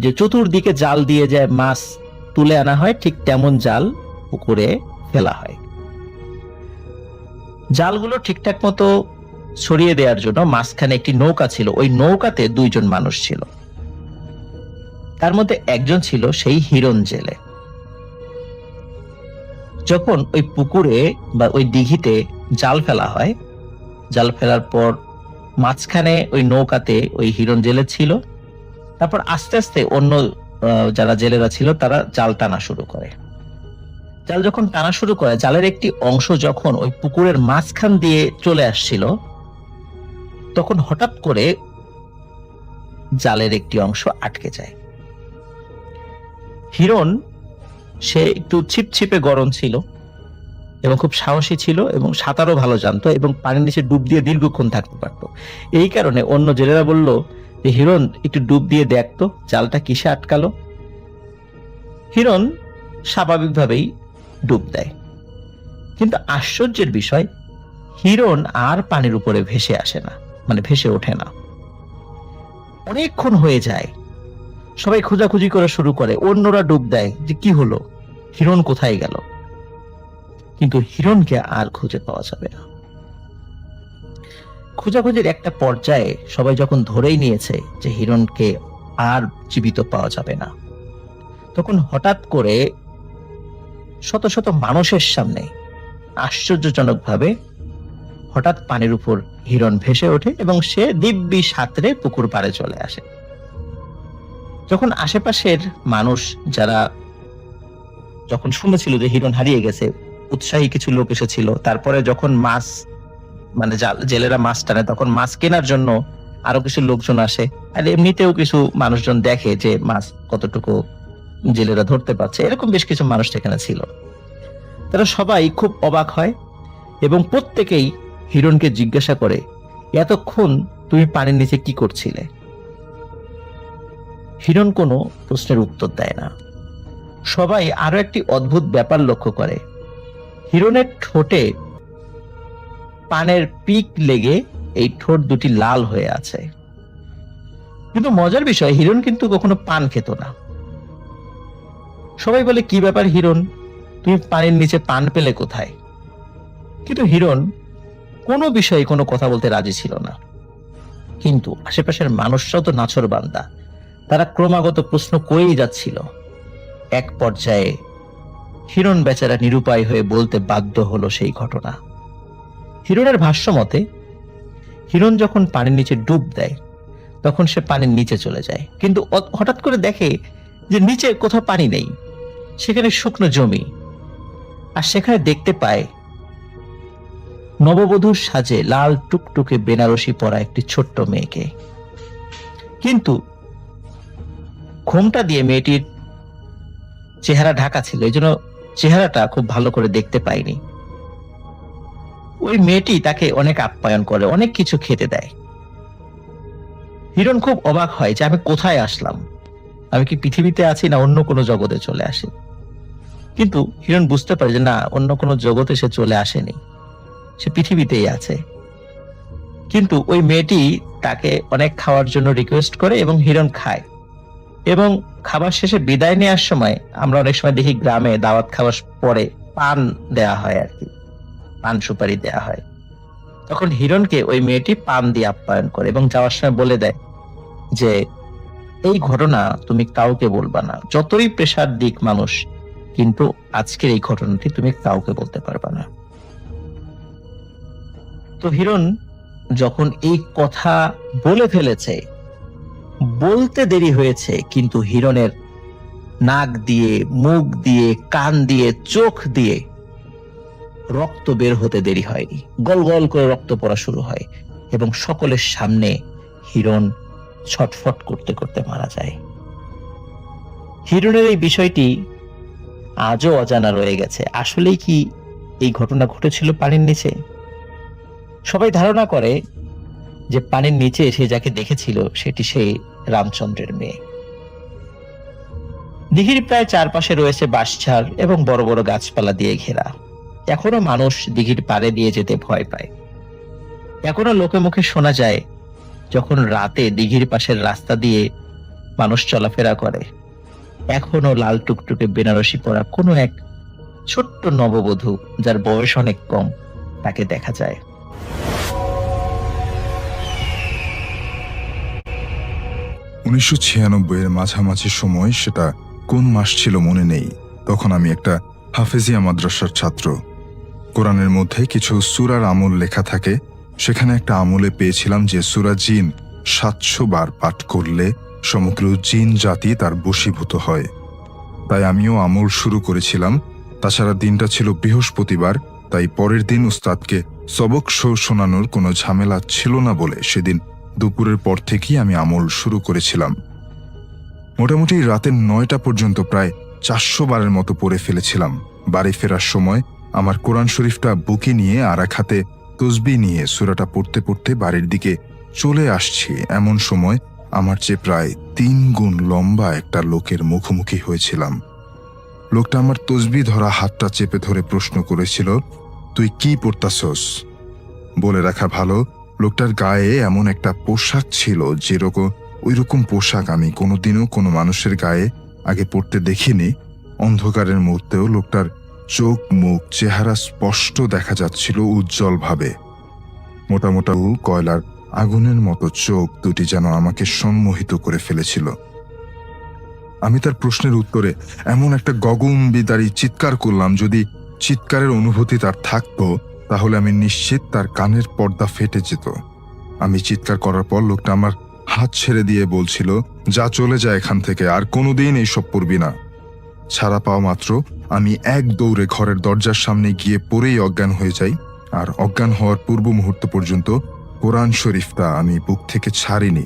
যে চতুর্দিকে জাল দিয়ে যায় মাছ তুলে আনা হয়, ঠিক তেমন জাল পুকুরে ফেলা হয়। জালগুলো ঠিকঠাক মতো ছড়িয়ে দেওয়ার জন্য মাঝখানে একটি নৌকা ছিল, ওই নৌকাতে দুইজন মানুষ ছিল, তার মধ্যে একজন ছিল সেই হিরণ জেলে। যখন ওই পুকুরে বা ওই দিঘিতে জাল ফেলা হয়, জাল ফেলার পর মাঝখানে ওই নৌকাতে ওই হিরণ জেলে ছিল, তারপর আস্তে আস্তে অন্য যারা জেলেরা ছিল তারা জাল টানা শুরু করে। জাল যখন টানা শুরু করে, জালের একটি অংশ যখন ওই পুকুরের মাঝখান দিয়ে চলে আসছিল, তখন হঠাৎ করে জালের একটি অংশ আটকে যায়। হিরণ সে একটু ছিপছিপে গরম ছিল এবং খুব সাহসী ছিল এবং সাঁতারও ভালো জানতো এবং পানির নিচে ডুব দিয়ে দীর্ঘক্ষণ থাকতে পারত। এই কারণে অন্য জেলেরা বলল যে, হিরণ একটু ডুব দিয়ে দেখতো জালটা কিসে আটকালো। হিরণ স্বাভাবিকভাবেই ডুব দেয়, কিন্তু আশ্চর্যের বিষয়, হিরণ আর পানির উপরে ভেসে আসে না, মানে ভেসে ওঠে না। অনেকক্ষণ হয়ে যায়, সবাই খোঁজাখুঁজি করে শুরু করে, অন্যরা ডুব দেয় যে কি হলো, হিরণ কোথায় গেল, কিন্তু হিরণকে আর খুঁজে পাওয়া যাবে না। খোঁজাখুঁজির একটা পর্যায়ে সবাই যখন ধরেই নিয়েছে যে হিরণকে আর জীবিত পাওয়া যাবে না, তখন হঠাৎ করে শত শত মানুষের সামনে আশ্চর্যজনকভাবে হঠাৎ পানির উপর হিরণ ভেসে ওঠে এবং সে দিব্যি সাঁতরে পুকুর পাড়ে চলে আসে। যখন আশেপাশের মানুষ যারা যখন শুনেছিল যে হিরণ হারিয়ে গেছে, উৎসাহী কিছু লোক এসেছিল। তারপরে যখন মাছ, মানে জেলেরা মাছ টানে, তখন মাছ কেনার জন্য আরো কিছু লোকজন আসে। আর এমনিতেও কিছু মানুষজন দেখে যে মাছ কতটুকু জেলেরা ধরতে পারছে, এরকম বেশ কিছু মানুষ সেখানে ছিল। তারা সবাই খুব অবাক হয় এবং প্রত্যেকেই হিরণকে জিজ্ঞাসা করে, এতক্ষণ তুমি পানির নিচে কি করছিলে? হিরণ কোনো প্রশ্নের উত্তর দেয় না। সবাই আরো একটি অদ্ভুত ব্যাপার লক্ষ্য করে, হিরণের ঠোঁটে পানের পিক লেগে এই ঠোঁট দুটি লাল হয়ে আছে। কিন্তু মজার বিষয়, হিরণ কিন্তু কখনো পান খেত না। সবাই বলে, কি ব্যাপার হিরণ, তুমি পানির নিচে পান পেলে কোথায়? কিন্তু হিরণ কোনো বিষয়ে কোনো কথা বলতে রাজি ছিল না। কিন্তু আশেপাশের মানুষরাও তো নাছোড়বান্দা, তারা ক্রমাগত প্রশ্ন করেই যাচ্ছিল। এক পর্যায়ে হিরণ বেচারা নিরুপায় হয়ে বলতে বাধ্য হলো সেই ঘটনা। হিরণের ভাষ্য মতে, হিরণ যখন পানির নিচে ডুব দেয় তখন সে পানির নিচে চলে যায়, কিন্তু হঠাৎ করে দেখে যে নিচে কোথাও পানি নেই, সেখানে শুকনো জমি। আর সেখানে দেখতে পায় নববধূর সাজে লাল টুকটুকে বেনারসি পরা একটি ছোট্ট মেয়েকে। কিন্তু ঘোমটা দিয়ে মেয়েটির চেহারা ঢাকা ছিল, এই জন্য চেহারাটা খুব ভালো করে দেখতে পায়নি। ওই মেয়েটি তাকে অনেক আপ্যায়ন করে, অনেক কিছু খেতে দেয়। হিরণ খুব অবাক হয় যে আমি কোথায় আসলাম, আমি কি পৃথিবীতে আছি না অন্য কোনো জগতে চলে আসি? কিন্তু হিরণ বুঝতে পারে যে না, অন্য কোনো জগতে সে চলে আসেনি, সে পৃথিবীতেই আছে। কিন্তু ওই মেয়েটি তাকে অনেক খাওয়ার জন্য রিকোয়েস্ট করে এবং হিরণ খায়। এবং খাবার শেষে বিদায় নেওয়ার সময় আমরা অনেক সময় দেখি গ্রামে দাওয়াত খাওয়ার পরে পান দেয়া হয়, আর কি পান সুপারি দেয়া হয়। তখন হিরণকে ওই মেয়েটি পান দিয়ে আপ্যায়ন করে এবং যাওয়ার সময় বলে দেয় যে এই ঘটনা তুমি কাউকে বলবা না, যতই প্রেসার দিক মানুষ, কিন্তু আজকের এই ঘটনাটি তুমি কাউকে বলতে পারবা না। তো হিরণ যখন এই কথা বলে ফেলেছে, বলতে দেরি হয়েছে, কিন্তু হিরণের নাক দিয়ে, মুখ দিয়ে, কান দিয়ে, চোখ দিয়ে রক্ত বের হতে দেরি হয়নি। গল গল করে রক্ত পড়া শুরু হয় এবং সকলের সামনে হিরণ ছটফট করতে করতে মারা যায়। হিরণের এই বিষয়টি আজও অজানা রয়ে গেছে। আসলেই কি এই ঘটনা ঘটেছিল পানির নিচে? সবাই ধারণা করে যে পানির নিচে সে যাকে দেখেছিল সেটি সেই রামচন্দ্রের মেয়ে। দিঘির প্রায় চারপাশে রয়েছে বাঁশঝাড় এবং বড় বড় গাছপালা দিয়ে ঘেরা। এখনো মানুষ দিঘির পাড়ে দিয়ে যেতে ভয় পায়। এখনো লোকে মুখে শোনা যায়, যখন রাতে দিঘির পাশের রাস্তা দিয়ে মানুষ চলাফেরা করে, এখনো লাল টুকটুকে বেনারসি পরা কোনো এক ছোট্ট নববধূ, যার বয়স অনেক কম, তাকে দেখা যায়। 1996 এর মাঝামাঝি সময়, সেটা কোন মাস ছিল মনে নেই, তখন আমি একটা হাফেজিয়া মাদ্রাসার ছাত্র। কোরআনের মধ্যে কিছু সূরার আমল লেখা থাকে, সেখানে একটা আমলে পেয়েছিলাম যে সূরা জিন 700 বার পাঠ করলে সমগ্র জিন জাতি তার বশীভূত হয়। তাই আমিও আমল শুরু করেছিলাম। তাছাড়া দিনটা ছিল বৃহস্পতিবার, তাই পরের দিন উস্তাদকে সবক শোনানোর কোনো ঝামেলা ছিল না বলে সেদিন দুপুরের পর থেকেই আমি আমল শুরু করেছিলাম। মোটামুটি রাতের 9টা পর্যন্ত প্রায় 400 বারের মতো পড়ে ফেলেছিলাম। বাড়ি ফেরার সময় আমার কোরআন শরীফটা বুকে নিয়ে আর এক হাতে তসবিহ নিয়ে সূরাটা পড়তে পড়তে বাড়ির দিকে চলে আসছি, এমন সময় আমার চেয়ে প্রায় 3 গুণ লম্বা একটা লোকের মুখোমুখি হয়েছিলাম। লোকটা আমার তসবিহ ধরা হাতটা চেপে ধরে প্রশ্ন করেছিল, তুই কি পড়তাছস? বলে রাখা ভালো, লোকটার গায়ে এমন একটা পোশাক ছিল যেরকম ওইরকম পোশাক আমি কোনোদিনও কোনো মানুষের গায়ে আগে পড়তে দেখিনি। অন্ধকারের মুহূর্তেও লোকটার চোখ, মুখ, চেহারা স্পষ্ট দেখা যাচ্ছিল উজ্জ্বলভাবে। মোটামোটা কয়লার আগুনের মতো চোখ দুটি যেন আমাকে সম্মোহিত করে ফেলেছিল। আমি তার প্রশ্নের উত্তরে এমন একটা গগনবিদারী চিৎকার করলাম, যদি চিৎকারের অনুভূতি তার থাকতো তাহলে আমি নিশ্চিত তার কানের পর্দা ফেটে যেত। আমি চিৎকার করার পর লোকটা আমার হাত ছেড়ে দিয়ে বলছিল, যা চলে যায় এখান থেকে, আর কোনোদিন এইসব পড়বি না। ছাড়া পাওয়া মাত্র আমি এক দৌড়ে ঘরের দরজার সামনে গিয়ে পড়েই অজ্ঞান হয়ে যাই। আর অজ্ঞান হওয়ার পূর্ব মুহূর্ত পর্যন্ত কোরআন শরীফটা আমি বুক থেকে ছাড়িনি।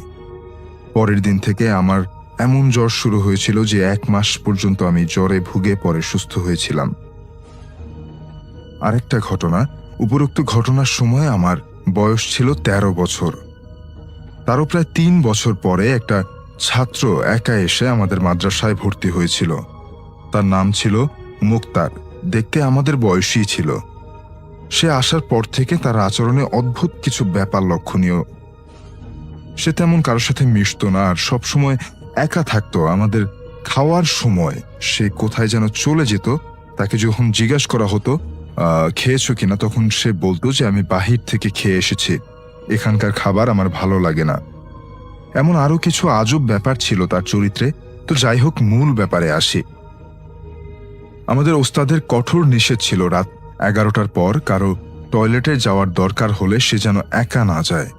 পরের দিন থেকে আমার এমন জ্বর শুরু হয়েছিল যে 1 মাস পর্যন্ত আমি জ্বরে ভুগে পরে সুস্থ হয়েছিলাম। আরেকটা ঘটনা, উপরোক্ত ঘটনার সময় আমার বয়স ছিল 13 বছর। তারও প্রায় 3 বছর পরে একটা ছাত্র একা এসে আমাদের মাদ্রাসায় ভর্তি হয়েছিল। তার নাম ছিল মুক্তার, দেখতে আমাদের বয়সী ছিল। সে আসার পর থেকে তার আচরণে অদ্ভুত কিছু ব্যাপার লক্ষণীয়। সে তেমন কারোর সাথে মিশতো না আর সবসময় একা থাকতো। আমাদের খাওয়ার সময় সে কোথায় যেন চলে যেত। তাকে যখন জিজ্ঞাসা করা হতো খেয়েছো কিনা, তখন সে বলতো যে আমি বাহির থেকে খেয়ে এসেছি, এখানকার খাবার আমার ভালো লাগে না। এমন আরো কিছু আজব ব্যাপার ছিল তার চরিত্রে। তো যাই হোক, মূল ব্যাপারে আসি। আমাদের ওস্তাদের কঠোর নিষেধ ছিল রাত 11টার পর কারো টয়লেটে যাওয়ার দরকার হলে সে যেন একা না যায়।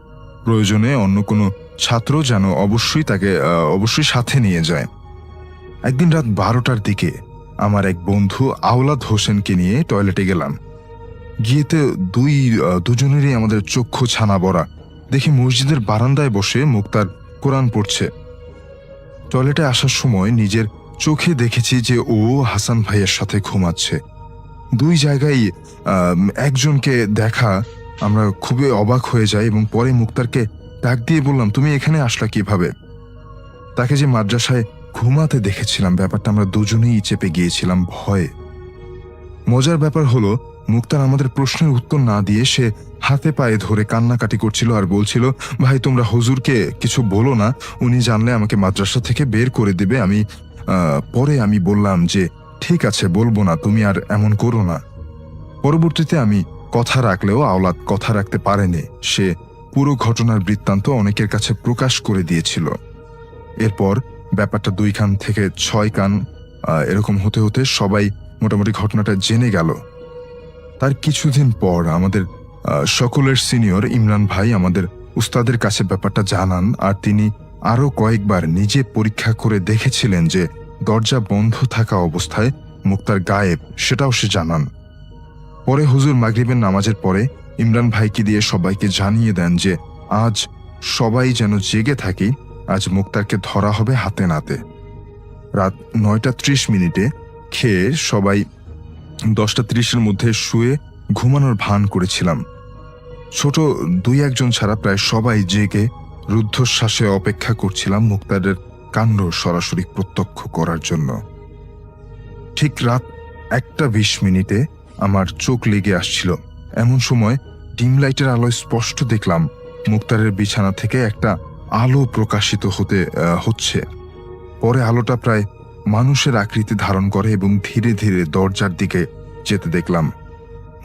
প্রয়োজনে অন্য কোনো ছাত্র যেন অবশ্যই সাথে নিয়ে যায়। একদিন রাত 12টার দিকে আমার এক বন্ধু আওলাদ হোসেনকে নিয়ে টয়লেটে গেলাম। গিয়েতে দুজনেরই আমাদের চক্ষু ছানা বড়া। দেখি মসজিদের বারান্দায় বসে মুক্তার কোরআন পড়ছে। টয়লেটে আসার সময় নিজের চোখে দেখেছি যে ও হাসান ভাইয়ের সাথে ঘুমাচ্ছে। 2 জায়গায় একজনকে দেখা আমরা খুবই অবাক হয়ে যাই এবং পরে মুক্তারকে ডাক দিয়ে বললাম, তুমি এখানে আসলা কিভাবে? তাকে যে মাদ্রাসায় ঘুমাতে দেখেছিলাম, ব্যাপারটা আমরা দুজনেই চেপে গিয়েছিলাম ভয়ে। মজার ব্যাপার হলো, মুক্তার আমাদের প্রশ্নের উত্তর না দিয়ে সে হাতে পায়ে ধরে কান্নাকাটি করছিল আর বলছিল, ভাই তোমরা হুজুরকে কিছু বলো না, উনি জানলে আমাকে মাদ্রাসা থেকে বের করে দেবে। পরে আমি বললাম যে ঠিক আছে, বলবো না, তুমি আর এমন করো না। পরবর্তীতে আমি কথা রাখলেও আওলাদ কথা রাখতে পারেনি। সে পুরো ঘটনার বৃত্তান্ত অনেকের কাছে প্রকাশ করে দিয়েছিল। এরপর ব্যাপারটা 2 কান থেকে 6 কান এরকম হতে হতে সবাই মোটামুটি ঘটনাটা জেনে গেল। তার কিছুদিন পর আমাদের সকলের সিনিয়র ইমরান ভাই আমাদের উস্তাদের কাছে ব্যাপারটা জানান, আর তিনি আরো কয়েকবার নিজে পরীক্ষা করে দেখেছিলেন যে দরজা বন্ধ থাকা অবস্থায় মুক্তার গায়েব, সেটাও সে জানান। পরে হুজুর মাগরিবের নামাজের পরে ইমরান ভাইকে দিয়ে সবাইকে জানিয়ে দেন যে আজ সবাই যেন জেগে থাকি, আজ মুক্তারকে ধরা হবে হাতে নাতে। রাত 9:30 খেয়ে সবাই 10:30 মধ্যে শুয়ে ঘুমানোর ভান করেছিলাম। ছোট 2-1 ছাড়া প্রায় সবাই জেগে রুদ্ধশ্বাসে অপেক্ষা করছিলাম মুক্তারের কাণ্ড সরাসরি প্রত্যক্ষ করার জন্য। ঠিক রাত 1:20 আমার চোখ লেগে আসছিল। এমন সময় ডিম লাইটের আলোয় স্পষ্ট দেখলাম মুক্তারের বিছানা থেকে একটা আলো প্রকাশিত হচ্ছে। পরে আলোটা প্রায় মানুষের আকৃতি ধারণ করে এবং ধীরে ধীরে দরজার দিকে যেতে দেখলাম।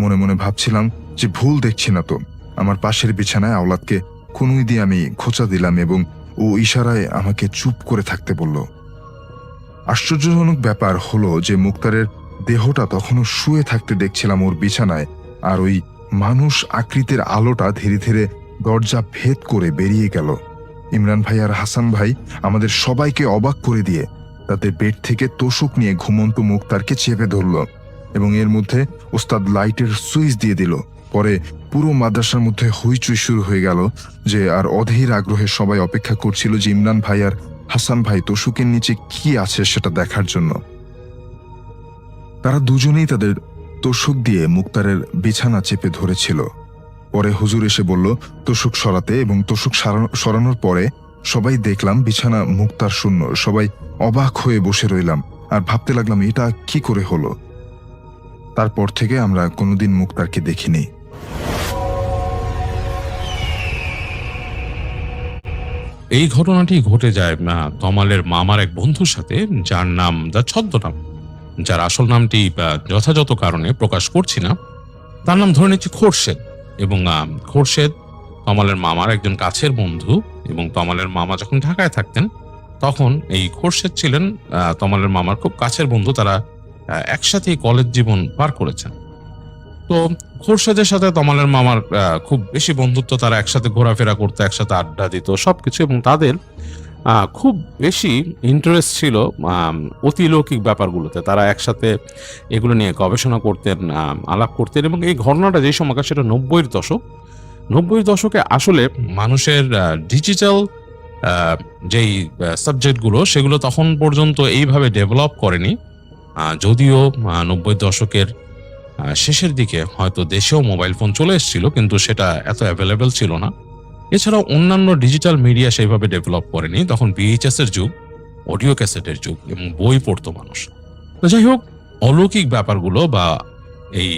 মনে মনে ভাবছিলাম যে ভুল দেখছি না তো। আমার পাশের বিছানায় আওলাদকে কনুই দিয়ে আমি খোঁচা দিলাম এবং ও ইশারায় আমাকে চুপ করে থাকতে বলল। আশ্চর্যজনক ব্যাপার হলো যে মুক্তারের দেহটা তখনও শুয়ে থাকতে দেখছিলাম ওর বিছানায়, আর ওই মানুষ আকৃতির আলোটা ধীরে ধীরে দরজা ভেদ করে বেরিয়ে গেল। ইমরান ভাই আর হাসান ভাই আমাদের সবাইকে অবাক করে দিয়ে তাদের বেড থেকে তোষক নিয়ে ঘুমন্ত মুক্তারকে চেপে ধরল এবং এর মধ্যে ওস্তাদ লাইটের সুইচ দিয়ে দিল। পরে পুরো মাদ্রাসার মধ্যে হইচই শুরু হয়ে গেল যে আর অধীর আগ্রহে সবাই অপেক্ষা করছিল যে ইমরান ভাই আর হাসান ভাই তোষকের নিচে কি আছে সেটা দেখার জন্য। তারা দুজনেই তাদের তোষক দিয়ে মুক্তারের বিছানা চেপে ধরেছিল। পরে হুজুর এসে বলল তোষক সরাতে এবং তোষক সরানোর পরে সবাই দেখলাম বিছানা মুক্তার শূন্য। সবাই অবাক হয়ে বসে রইলাম আর ভাবতে লাগলাম এটা কি করে হলো। তারপর থেকে আমরা কোনোদিন মুক্তারকে দেখিনি। এই ঘটনাটি ঘটে যায় তমালের মামার এক বন্ধুর সাথে, যার নাম ছদ্মনাম, যার আসল নামটি যথাযথ কারণে প্রকাশ করছি না। তার নাম ধরে নিচ্ছি খোরশেদ। এবং খোরশেদ তমালের মামার একজন কাছের বন্ধু, এবং তমালের মামা যখন ঢাকায় থাকতেন তখন এই খোরশেদ ছিলেন তমালের মামার খুব কাছের বন্ধু। তারা একসাথেই কলেজ জীবন পার করেছেন। তো খোরশেদের সাথে তমালের মামার খুব বেশি বন্ধুত্ব, তারা একসাথে ঘোরাফেরা করতো, একসাথে আড্ডা দিত সবকিছু, এবং তাদের খুব বেশি ইন্টারেস্ট ছিল অতিলৌকিক ব্যাপারগুলোতে। তারা একসাথে এগুলো নিয়ে গবেষণা করতেন, আলাপ করতেন। এবং এই ঘটনাটা যে সময়কার সেটা 90-এর দশক। 90-এর দশকে আসলে মানুষের ডিজিটাল যেই সাবজেক্টগুলো সেগুলো তখন পর্যন্ত এইভাবে ডেভেলপ করেনি। যদিও 90-এর দশকের শেষের দিকে হয়তো দেশেও মোবাইল ফোন চলে এসেছিল, কিন্তু সেটা এত অ্যাভেলেবেল ছিল না। এছাড়াও অন্যান্য ডিজিটাল মিডিয়া সেইভাবে ডেভেলপ করেনি। তখন VHS এর যুগ, অডিও ক্যাসেটের যুগ, এবং বই পড়তো মানুষ। তো যাই হোক, অলৌকিক ব্যাপারগুলো বা এই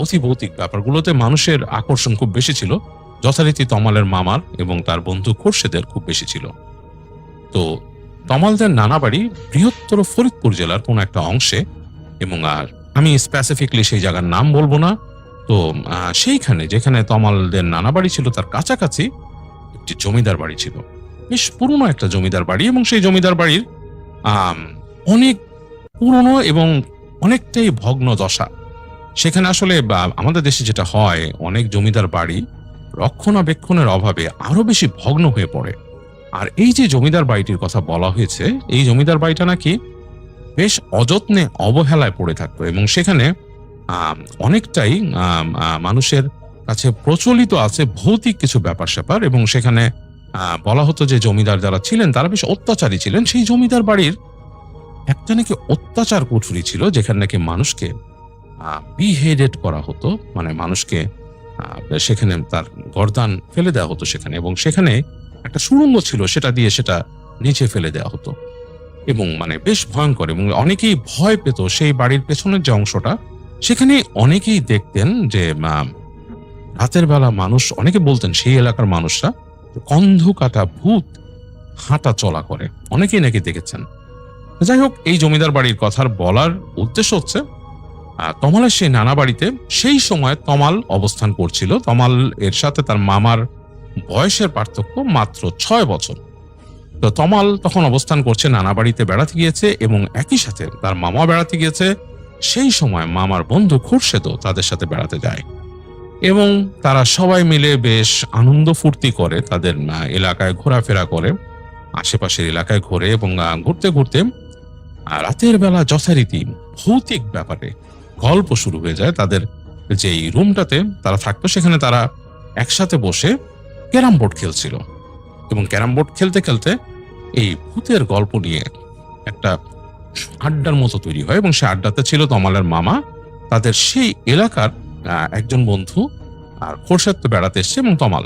অতিভৌতিক ব্যাপারগুলোতে মানুষের আকর্ষণ খুব বেশি ছিল। যথারীতি তমালের মামার এবং তার বন্ধু খোরশেদের খুব বেশি ছিল। তো তমালদের নানা বাড়ি বৃহত্তর ফরিদপুর জেলার কোন একটা অংশে, এবং আর আমি স্পেসিফিকলি সেই জায়গার নাম বলবো না। তো সেইখানে যেখানে তমালদের নানা বাড়ি ছিল তার কাছাকাছি একটি জমিদার বাড়ি ছিল, বেশ পুরনো একটা জমিদার বাড়ি। এবং সেই জমিদার বাড়ির অনেক পুরনো এবং অনেকটাই ভগ্ন দশা। সেখানে আসলে আমাদের দেশে যেটা হয়, অনেক জমিদার বাড়ি রক্ষণাবেক্ষণের অভাবে আরো বেশি ভগ্ন হয়ে পড়ে। আর এই যে জমিদার বাড়িটির কথা বলা হয়েছে, এই জমিদার বাড়িটা নাকি বেশ অযত্নে অবহেলায় পড়ে থাকতো, এবং সেখানে অনেকটাই মানুষের কাছে প্রচলিত আছে ভৌতিক কিছু ব্যাপার স্যাপার। এবং সেখানে বলা হতো যে জমিদার যারা ছিলেন তারা বেশ অত্যাচারী ছিলেন। সেই জমিদার বাড়ির একটা নাকি অত্যাচার কুঠুরি ছিল, যেখানে নাকি মানুষকে বিহেডেড করা হতো, মানে মানুষকে সেখানে তার গর্দান ফেলে দেওয়া হতো সেখানে। এবং সেখানে একটা সুড়ঙ্গ ছিল, সেটা দিয়ে সেটা নিচে ফেলে দেওয়া হতো, এবং মানে বেশ ভয়ঙ্কর। এবং অনেকেই ভয় পেত। সেই বাড়ির পেছনের যে অংশটা, সেখানে অনেকেই দেখতেন যে রাতের বেলা মানুষ, অনেকে বলতেন সেই এলাকার মানুষরা কন্ধ কাটা ভূত হাঁটা চলা করে, অনেকেই নাকি দেখেছেন। যাই হোক, এই জমিদার বাড়ির কথার বলার উদ্দেশ্য হচ্ছে তমালের সেই নানা বাড়িতে সেই সময় তমাল অবস্থান করছিল। তমাল এর সাথে তার মামার বয়সের পার্থক্য মাত্র 6 বছর। তো তমাল তখন অবস্থান করছে, নানা বাড়িতে বেড়াতে গিয়েছে, এবং একই সাথে তার মামা বেড়াতে গিয়েছে। সেই সময় মামার বন্ধু খোরশেদও তাদের সাথে বেড়াতে যায়, এবং তারা সবাই মিলে বেশ আনন্দ ফুর্তি করে, তাদের এলাকায় ঘোরাফেরা করে, আশেপাশের এলাকায় ঘোরে। এবং ঘুরতে ঘুরতে রাতের বেলা যথারীতি ভৌতিক ব্যাপারে গল্প শুরু হয়ে যায়। তাদের যেই রুমটাতে তারা থাকতো, সেখানে তারা একসাথে বসে ক্যারাম বোর্ড খেলছিল, এবং ক্যারাম বোর্ড খেলতে খেলতে এই ভূতের গল্প নিয়ে একটা আড্ডার মতো তৈরি হয়। এবং সে আড্ডাতে ছিল তমালের মামা, তাদের সেই এলাকার একজন বন্ধু, আর খোরশেদ তো বেড়াতে এসছে, এবং তমাল।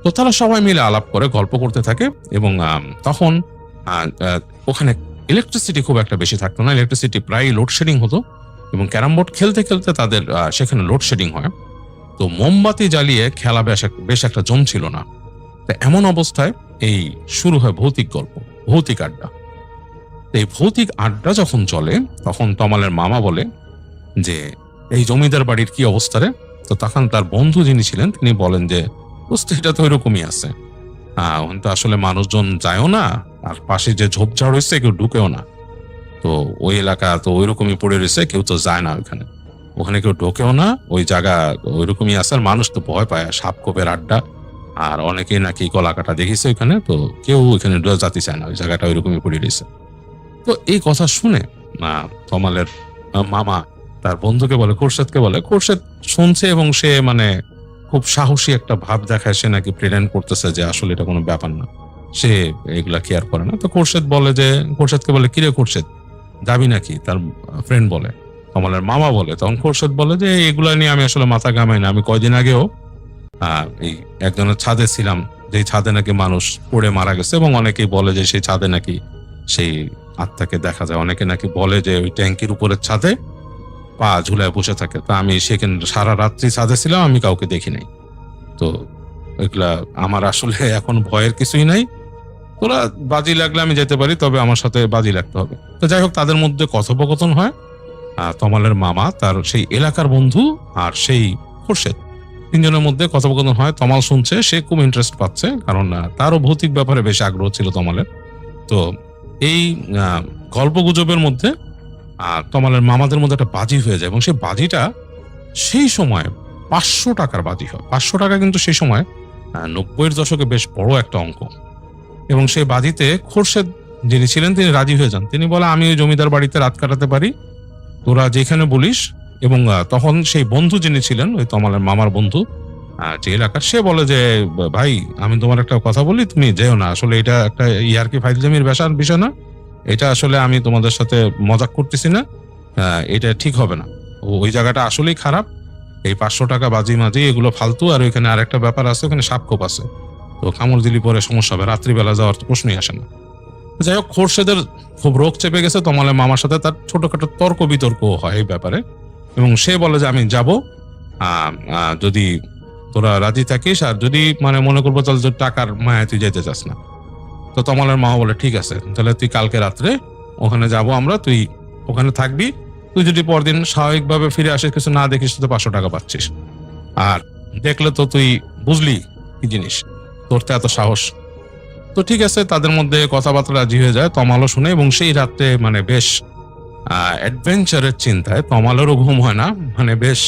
তো তারা সবাই মিলে আলাপ করে গল্প করতে থাকে। এবং তখন ওখানে ইলেকট্রিসিটি খুব একটা বেশি থাকতো না, ইলেকট্রিসিটি প্রায় লোডশেডিং হতো, এবং ক্যারাম বোর্ড খেলতে খেলতে তাদের সেখানে লোডশেডিং হয়। তো মোমবাতি জ্বালিয়ে খেলা বেশ একটা জমছিল না। তো এমন অবস্থায় এই শুরু হয় ভৌতিক গল্প, ভৌতিক আড্ডা। এই ভৌতিক আড্ডা যখন চলে, তখন তমালের মামা বলে যে এই জমিদার বাড়ির কি অবস্থা রে? তো তখন তার বন্ধু যিনি ছিলেন তিনি বলেন যে এটা তো ওইরকমই আছে, ওখানে তো আসলে মানুষজন যায়ও না, আর পাশে যে ঝোপঝাড় হয়েছে কেউ ঢুকেও না। তো ওই এলাকা তো ওইরকমই পড়ে রয়েছে, কেউ তো যায় না ওখানে কেউ ঢোকেও না, ওই জায়গা ওইরকমই আছে। আর মানুষ তো ভয় পায়, সাপ কোপের আড্ডা, আর অনেকেই নাকি কলা কাটা দেখেছে ওইখানে, তো কেউ ওইখানে জাতি চায় না, ওই জায়গাটা ওইরকমই পড়ে রয়েছে। তো এই কথা শুনে তমালের মামা তার বন্ধুকে বলে, খোরশেদকে বলে। খোরশেদ শুনছে এবং সে মানে খুব সাহসী একটা ভাব দেখায়, সে নাকি প্রেজেন্ট করতেছে যে আসলে এটা কোনো ব্যাপার না, সে এগুলা কেয়ার করে না। তো খোরশেদকে বলে, কিরে খোরশেদ যাবি নাকি? তার ফ্রেন্ড বলে, তমালের মামা বলে। তখন খোরশেদ বলে যে এগুলা নিয়ে আমি আসলে মাথা ঘামাই না, আমি কয়দিন আগেও এই একজনের ছাদে ছিলাম, যেই ছাদে নাকি মানুষ পড়ে মারা গেছে, এবং অনেকেই বলে যে সেই ছাদে নাকি সেই আত্মাকে দেখা যায়। অনেকে নাকি বলে যে ওই ট্যাঙ্কির উপরের ছাদে পা ঝুলায় বসে থাকে। তা আমি সেখানে সারা রাত্রি ছাদে ছিলাম, আমি কাউকে দেখি নাই। তো এগুলা আমার আসলে এখন ভয়ের কিছুই নাই, তোরা বাজি লাগলে আমি যেতে পারি, তবে আমার সাথে বাজি লাগতে হবে। তো যাই হোক, তাদের মধ্যে কথোপকথন হয়। তমালের মামা, তার সেই এলাকার বন্ধু, আর সেই খোরশেদ, তিনজনের মধ্যে কথোপকথন হয়। তমাল শুনছে, সে খুব ইন্টারেস্ট পাচ্ছে, কারণ তারও ভৌতিক ব্যাপারে বেশি আগ্রহ ছিল তমালের। তো এই গল্প গুজবের মধ্যে তমালের মামাদের মধ্যে একটা বাজি হয়ে যায়, এবং সেই বাজিটা সেই সময় 500 টাকার বাজি হয়। 500 টাকা কিন্তু সেই সময় 90-এর দশকে বেশ বড় একটা অঙ্ক। এবং সেই বাজিতে খোরশেদ যিনি ছিলেন তিনি রাজি হয়ে যান। তিনি বলে, আমি ওই জমিদার বাড়িতে রাত কাটাতে পারি, তোরা যেখানে বলিস। এবং তখন সেই বন্ধু যিনি ছিলেন, ওই তমালের মামার বন্ধু যে এলাকার, সে বলে যে ভাই আমি তোমার একটা কথা বলি, তুমি যেও না, আসলে এটা একটা ইয়ার্কি ফাইজলামির বিষয় না, এটা আসলে আমি তোমাদের সাথে মজাক করতেছি না, এটা ঠিক হবে না, ওই জায়গাটা আসলেই খারাপ, এই 500 টাকা বাজি মাজি এগুলো ফালতু, আর ওইখানে আরেকটা ব্যাপার আছে, ওখানে সাপখোপ আছে, তো কামড় দিলি পরে সমস্যা হবে, রাত্রিবেলা যাওয়ার তো প্রশ্নই আসে না। যাই হোক, খোরশেদের খুব রোগ চেপে গেছে, তমালের মামার সাথে তার ছোটখাটো তর্ক বিতর্ক হয় এই ব্যাপারে। এবং সে বলে যে আমি যাব, যদি তোরা রাজি থাকিস, আর যদি মানে মনে করবো তাহলে টাকার মায়া তুই যেতে চাস না। তো তমালের মা বলে, ঠিক আছে, তাহলে তুই কালকে রাত্রে ওখানে যাব আমরা, তুই ওখানে থাকবি, তুই যদি পরদিন স্বাভাবিকভাবে ফিরে আসিস, কিছু না দেখিস, তো 500 টাকা পাচ্ছিস, আর দেখলে তো তুই বুঝলি কি জিনিস, তোর তো এত সাহস। তো ঠিক আছে, তাদের মধ্যে কথাবার্তা রাজি হয়ে যায়, তমালও শুনে। এবং সেই রাত্রে মানে বেশ অ্যাডভেঞ্চারের চিন্তায় তমালেরও ঘুম হয় না, মানে বেশ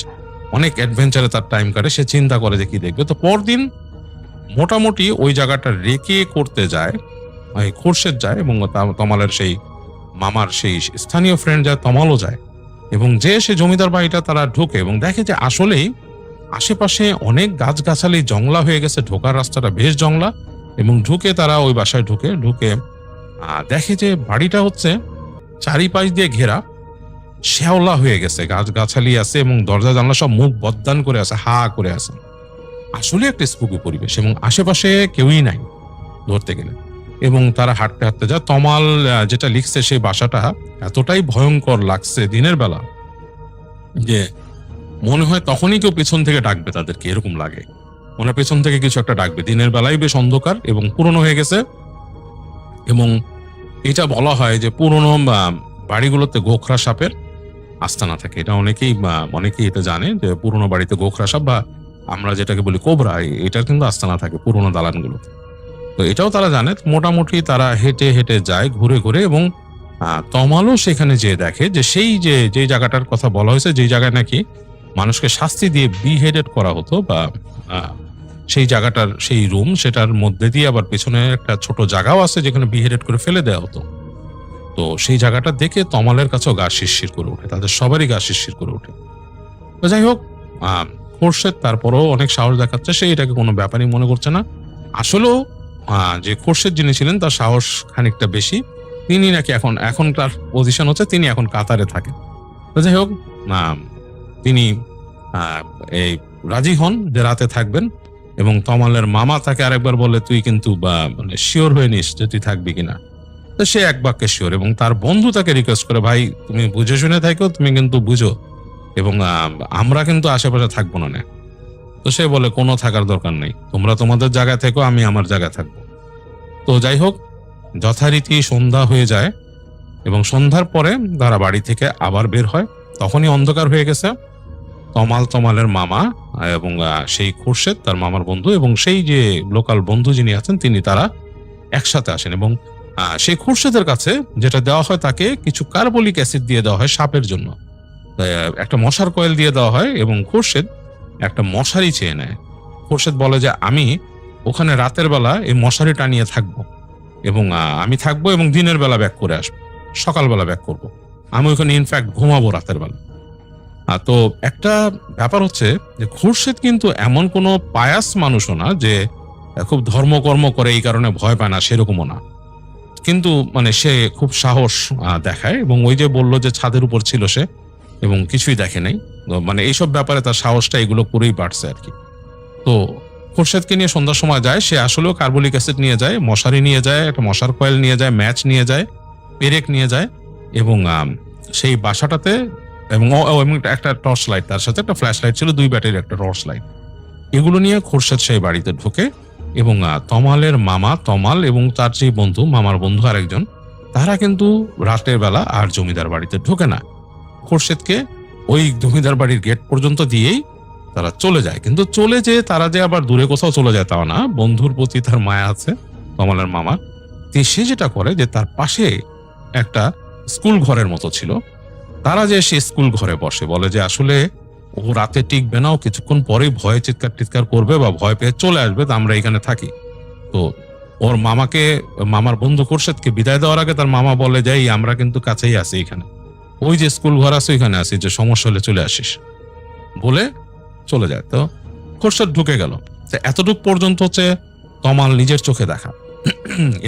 অনেক অ্যাডভেঞ্চারে তার টাইম কাটে, সে চিন্তা করে যে কি দেখবে। তো পরদিন মোটামুটি ওই জায়গাটা রেকে করতে যায়, খোরশেদ যায়, এবং তমালের সেই মামার সেই স্থানীয় ফ্রেন্ড যায়, তমালও যায়। এবং যে সে জমিদার বাড়িটা তারা ঢোকে, এবং দেখে যে আসলেই আশেপাশে অনেক গাছগাছালি জংলা হয়ে গেছে, ঢোকার রাস্তাটা বেশ জংলা। এবং তারা ওই বাসায় ঢুকে দেখে যে বাড়িটা হচ্ছে চারিপাশ দিয়ে ঘেরা, শ্যাওলা হয়ে গেছে, গাছগাছালি আছে, এবং দরজা জানলা সব মুখ বদ্দান করে আছে, হা করে আছে। আসলে একটা স্পুকি পরিবেশ, এবং আশেপাশে কেউই নাই ধরতে গেলে। এবং তারা হাঁটতে হাঁটতে যায়। তমাল যেটা লিখছে, সেই বাসাটা এতটাই ভয়ঙ্কর লাগছে দিনের বেলা যে মনে হয় তখনই কেউ পেছন থেকে ডাকবে তাদেরকে, এরকম লাগে, মনে পেছন থেকে কিছু একটা ডাকবে। দিনের বেলায় বেশ অন্ধকার এবং পুরনো হয়ে গেছে। এবং এটা বলা হয় যে পুরনো বাড়িগুলোতে গোখরা সাপের আস্তানা থাকে, এটা অনেকেই এটা জানে যে পুরনো বাড়িতে গোখরা সাপ, বা আমরা যেটাকে বলি কোবরা, এটার কিন্তু আস্তানা থাকে পুরনো দালানগুলোতে। তো এটাও তারা জানে। মোটামুটি তারা হেঁটে হেঁটে যায় ঘুরে ঘুরে, এবং তমালও সেখানে যেয়ে দেখে যে সেই যে জায়গাটার কথা বলা হয়েছে, যেই জায়গায় নাকি মানুষকে শাস্তি দিয়ে বিহেডেড করা হতো, বা সেই জায়গাটার সেই রুম, সেটার মধ্যে দিয়ে আবার পেছনে একটা ছোট জায়গাও আছে যেখানে বিহেডেড করে ফেলে দেওয়া হতো। তো সেই জায়গাটা দেখে তমালের কাছেও গা শিরশির করে ওঠে, তাদের সবারই গা শিরশির করে ওঠে। তো যাই হোক, খোরশেদ তারপরও অনেক সাহস দেখাচ্ছে, সে এটাকে কোনো ব্যাপারই মনে করছে না। আসলেও যে খোরশেদ যিনি ছিলেন তার সাহস খানিকটা বেশি, তিনি নাকি এখন তার পজিশন হচ্ছে তিনি এখন কাতারে থাকেন। তো যাই হোক, তিনি এই রাজি হন যে রাতে থাকবেন, এবং তমালের মামা তাকে আরেকবার বলে, তুই কিন্তু মানে শিওর হয়ে নিস যে তুই থাকবি কিনা। তো সে এক বাক্যে শিওর, এবং তার বন্ধু তাকে রিকোয়েস্ট করে, ভাই তুমি বুঝে শুনে থাকো, তুমি কিন্তু বুঝো, এবং আমরা কিন্তু আশেপাশে থাকবো না। তো সে বলে, কোনো থাকার দরকার নেই, তোমরা তোমাদের জায়গায় থেকো, আমি আমার জায়গায় থাকবো। তো যাই হোক, যথারীতি সন্ধ্যা হয়ে যায়, এবং সন্ধ্যার পরে তারা বাড়ি থেকে আবার বের হয়। তখনই অন্ধকার হয়ে গেছে। তমালের মামা এবং সেই খোরশেদ তার মামার বন্ধু, এবং সেই যে লোকাল বন্ধু যিনি আছেন তিনি, তারা একসাথে আসেন। এবং সেই খোরশেদের কাছে যেটা দেওয়া হয়, তাকে কিছু কার্বলিক অ্যাসিড দিয়ে দেওয়া হয় সাপের জন্য, একটা মশার কয়েল দিয়ে দেওয়া হয়, এবং খোরশেদ একটা মশারি চেয়ে নেয়। খোরশেদ বলে যে আমি ওখানে রাতের বেলা এই মশারি টানিয়ে থাকবো এবং আমি থাকবো এবং দিনের বেলা ব্যাক করে আসবো, সকালবেলা ব্যাক করব। আমি ওখানে ইনফ্যাক্ট ঘুমাবো রাতের বেলা। তো একটা ব্যাপার হচ্ছে যে খুরশেদ কিন্তু এমন কোনো পায়াস মানুষও না যে খুব ধর্মকর্ম করে এই কারণে ভয় পায় না, সেরকমও না। কিন্তু মানে সে খুব সাহস দেখায় এবং ওই যে বললো যে ছাদের উপর ছিল সে এবং কিছুই দেখে নাই, মানে এইসব ব্যাপারে তার সাহসটা এগুলো করেই বাড়ছে আর কি। তো খুরশেদকে নিয়ে সন্ধ্যার সময় যায়, সে আসলেও কার্বলিক অ্যাসিড নিয়ে যায়, মশারি নিয়ে যায়, একটা মশার কয়েল নিয়ে যায়, ম্যাচ নিয়ে যায়, পেরেক নিয়ে যায় এবং সেই বাসাটাতে এবং একটা টর্চ লাইট, তার সাথে একটা ফ্ল্যাশ লাইট ছিল, 2 ব্যাটারির একটা টর্চ লাইট, এগুলো নিয়ে খুরশেদ সেই বাড়িতে ঢোকে এবং তমালের মামা তমাল এবং তার যে বন্ধু, মামার বন্ধু আরেকজন, তারা কিন্তু রাতের বেলা আর জমিদার বাড়িতে ঢোকে না। খুরশেদকে ওই জমিদার বাড়ির গেট পর্যন্ত দিয়েই তারা চলে যায়। কিন্তু চলে যেয়ে তারা যে আবার দূরে কোথাও চলে যায় তাও না, বন্ধুর প্রতি তার মায়া আছে তমালের মামার। সে যেটা করে যে তার পাশে একটা স্কুল ঘরের মতো ছিল, তারা যে সে স্কুল ঘরে বসে, বলে যে আসলে ও রাতে টিকবে না, ও কিছুক্ষণ পরেই ভয়ে চিৎকার টিৎকার করবে বা ভয় পেয়ে চলে আসবে, তো আমরা এখানে থাকি। তো ওর মামার বন্ধু খুরশেদকে বিদায় দেওয়ার আগে তার মামা বলে যে আমরা কিন্তু কাছেই আছি, এখানে ওই যে স্কুল ঘর আছে ওইখানে আছি, যে সমস্যা হলে চলে আসিস বলে চলে যায়। তো খুরশেদ ঢুকে গেল। এতটুক পর্যন্ত হচ্ছে তমাল নিজের চোখে দেখা।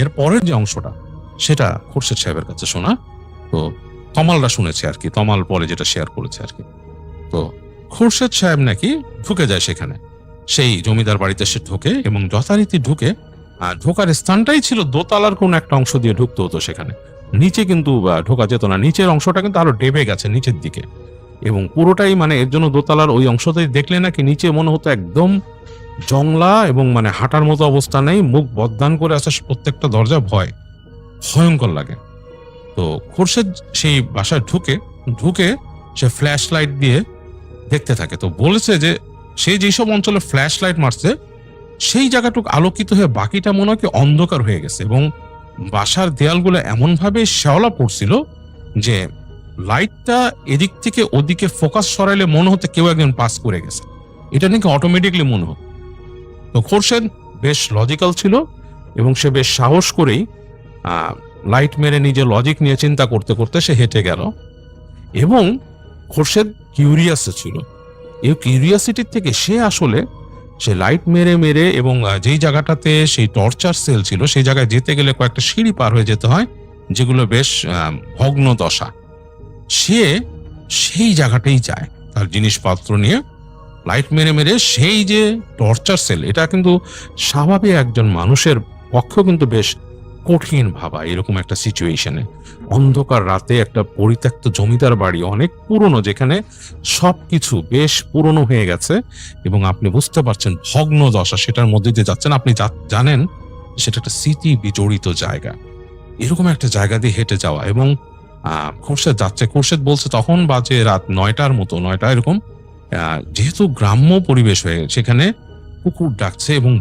এর পরের যে অংশটা সেটা খুরশেদ সাহেবের কাছে শোনা, তো তমালরা শুনেছে আর কি, তমাল পরে যেটা শেয়ার করেছে আর কি। তো খুরশেদ সাহেব নাকি ঢুকে যায় সেখানে, সেই জমিদার বাড়িতে সে ঢোকে এবং যথারীতি ঢুকে, ঢোকার স্থানটাই ছিল দোতলার কোন একটা অংশ দিয়ে ঢুকতে হতো সেখানে, নিচে কিন্তু ঢোকা যেত না, নিচের অংশটা কিন্তু আরো ডেবে গেছে নিচের দিকে এবং পুরোটাই মানে এর জন্য দোতলার ওই অংশটাই দেখলে নাকি নিচে মনে হতো একদম জংলা এবং মানে হাঁটার মতো অবস্থা নেই, মুখ বদদান করে আছে প্রত্যেকটা দরজা, ভয়ঙ্কর লাগে। তো খুরশেদ সেই বাসায় ঢুকে সে ফ্ল্যাশ লাইট দিয়ে দেখতে থাকে। তো বলেছে যে সে যেসব অঞ্চলে ফ্ল্যাশ লাইট মারছে সেই জায়গাটুকু আলোকিত হয়ে বাকিটা মনে হয় কি অন্ধকার হয়ে গেছে এবং বাসার দেয়ালগুলো এমন ভাবে শেওলা পড়ছিল যে লাইটটা এদিক থেকে ওদিকে ফোকাস সরাইলে মনে হতে কেউ একজন পাস করে গেছে, এটা নাকি অটোমেটিকলি মনে হতো। তো খুরশেদ বেশ লজিক্যাল ছিল এবং সে বেশ সাহস করেই লাইট মেরে নিজের লজিক নিয়ে চিন্তা করতে করতে সে হেঁটে গেল এবং খুরশেদ কিউরিয়াস ছিল। এই কিউরিয়াসিটির থেকে সে লাইট মেরে এবং যেই জায়গাটাতে সেই টর্চার সেল ছিল সেই জায়গায় যেতে গেলে কয়েকটা সিঁড়ি পার হয়ে যেতে হয় যেগুলো বেশ ভগ্ন দশা, সে সেই জায়গাটাই যায় তার জিনিসপত্র নিয়ে, লাইট মেরে সেই যে টর্চার সেল, এটা কিন্তু স্বাভাবিক একজন মানুষের পক্ষেও কিন্তু বেশ কঠিন ভাবা এরকম একটা সিচুয়েশনে। অন্ধকার রাতে একটা পরিত্যক্ত জমিদার বাড়ি, অনেক পুরনো, যেখানে সবকিছু বেশ পুরনো হয়ে গেছে এবং আপনি বুঝতে পারছেন ভগ্ন দশা, সেটার মধ্যে দিয়ে যাচ্ছেন, আপনি জানেন সেটা একটা স্মৃতি বিজড়িত জায়গা, এরকম একটা জায়গা দিয়ে হেঁটে যাওয়া। এবং খুরশেদ যাচ্ছে, খুরশেদ বলছে তখন বাজে রাত 9টার মতো, 9টা এরকম, যেহেতু গ্রাম্য পরিবেশ হয়ে সেখানে কুকুর ডাকছে এবং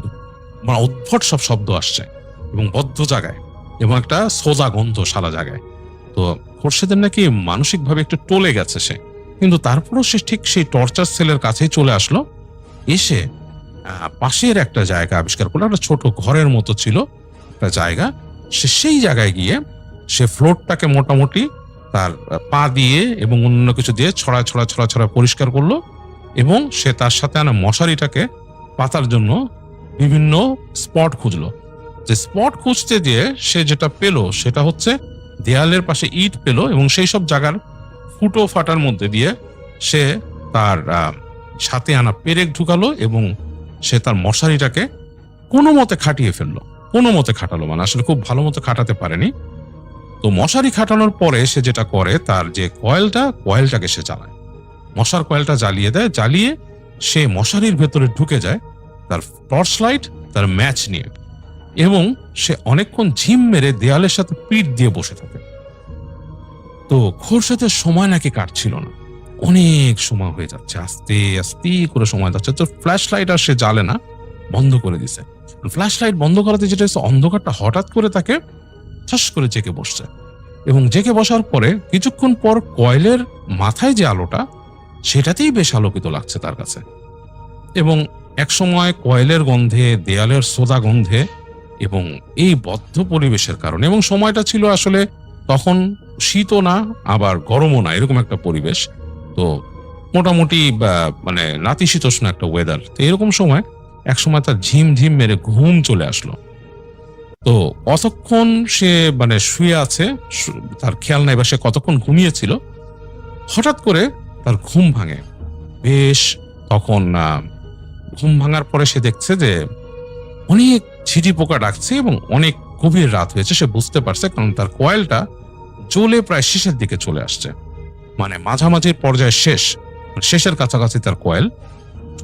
উদ্ভট সব শব্দ আসছে এবং বদ্ধ জায়গায় এবং একটা সোজা গন্ধ সারা জায়গায়। তো খুরশেদের নাকি মানসিকভাবে একটু টলে গেছে সে, কিন্তু তারপরও সে ঠিক সেই টর্চার সেলের কাছেই চলে আসলো, এসে পাশের একটা জায়গা আবিষ্কার করলো, একটা ছোট ঘরের মতো ছিল একটা জায়গা, সে সেই জায়গায় গিয়ে সে ফ্লোরটাকে মোটামুটি তার পা দিয়ে এবং অন্য কিছু দিয়ে ছড়া পরিষ্কার করলো এবং সে তার সাথে আনা মশারিটাকে পাতার জন্য বিভিন্ন স্পট খুঁজলো। যে স্পট খুঁজতে দিয়ে সে যেটা পেল সেটা হচ্ছে দেয়ালের পাশে ইট পেল এবং সেই সব জায়গার ফুটো ফাটার মধ্যে দিয়ে সে তার সাথে আনা পেরেক ঢুকালো এবং সে তার মশারিটাকে কোনো মতে খাটিয়ে ফেললো, কোনো মতে খাটালো, মানে আসলে খুব ভালো মতো খাটাতে পারেনি। তো মশারি খাটানোর পরে সে যেটা করে, তার যে কয়েলটাকে সে জ্বালায়, মশার কয়েলটা জ্বালিয়ে দেয়, জ্বালিয়ে সে মশারির ভেতরে ঢুকে যায় তার টর্চ লাইট, তার ম্যাচ নিয়ে, এবং সে অনেকক্ষণ ঝিম মেরে দেয়ালের সাথে পিঠ দিয়ে বসে থাকে। তো খুরশেদের সময় নাকি কাটছিল না, অনেক সময় হয়ে যাচ্ছে, আস্তে আস্তে করে সময় যাচ্ছে। তো ফ্ল্যাশ লাইট আর সে জ্বালে না, বন্ধ করে দিছে। ফ্ল্যাশ লাইট বন্ধ করাতে যেটা হচ্ছে, অন্ধকারটা হঠাৎ করে তাকে ঠাস করে জেগে বসছে এবং জেগে বসার পরে কিছুক্ষণ পর কয়েলের মাথায় যে আলোটা সেটাতেই বেশ আলোকিত লাগছে তার কাছে, এবং একসময় কয়েলের গন্ধে, দেয়ালের সোদা গন্ধে এবং এই বদ্ধ পরিবেশের কারণে, এবং সময়টা ছিল আসলে তখন শীতও না আবার গরমও না, এরকম একটা পরিবেশ। তো মোটামুটি মানে নাতিশীতোষ্ণ একটা ওয়েদার। তো এরকম সময় একসময় তার ঝিমঝিম মেরে ঘুম চলে আসলো। তো কতক্ষণ সে মানে শুয়ে আছে তার খেয়াল নাই, বা সে কতক্ষণ ঘুমিয়েছিল। হঠাৎ করে তার ঘুম ভাঙে। বেশ তখন ঘুম ভাঙার পরে সে দেখছে যে অনেক ঝিঁটি পোকা ডাকছে এবং অনেক গভীর রাত হয়েছে। সে বুঝতে পারছে, কারণ তার কয়েলটা জ্বলে প্রায় শেষের দিকে চলে আসছে, মানে মাঝামাঝির পর্যায়ে শেষের কাছাকাছি তার কয়েল।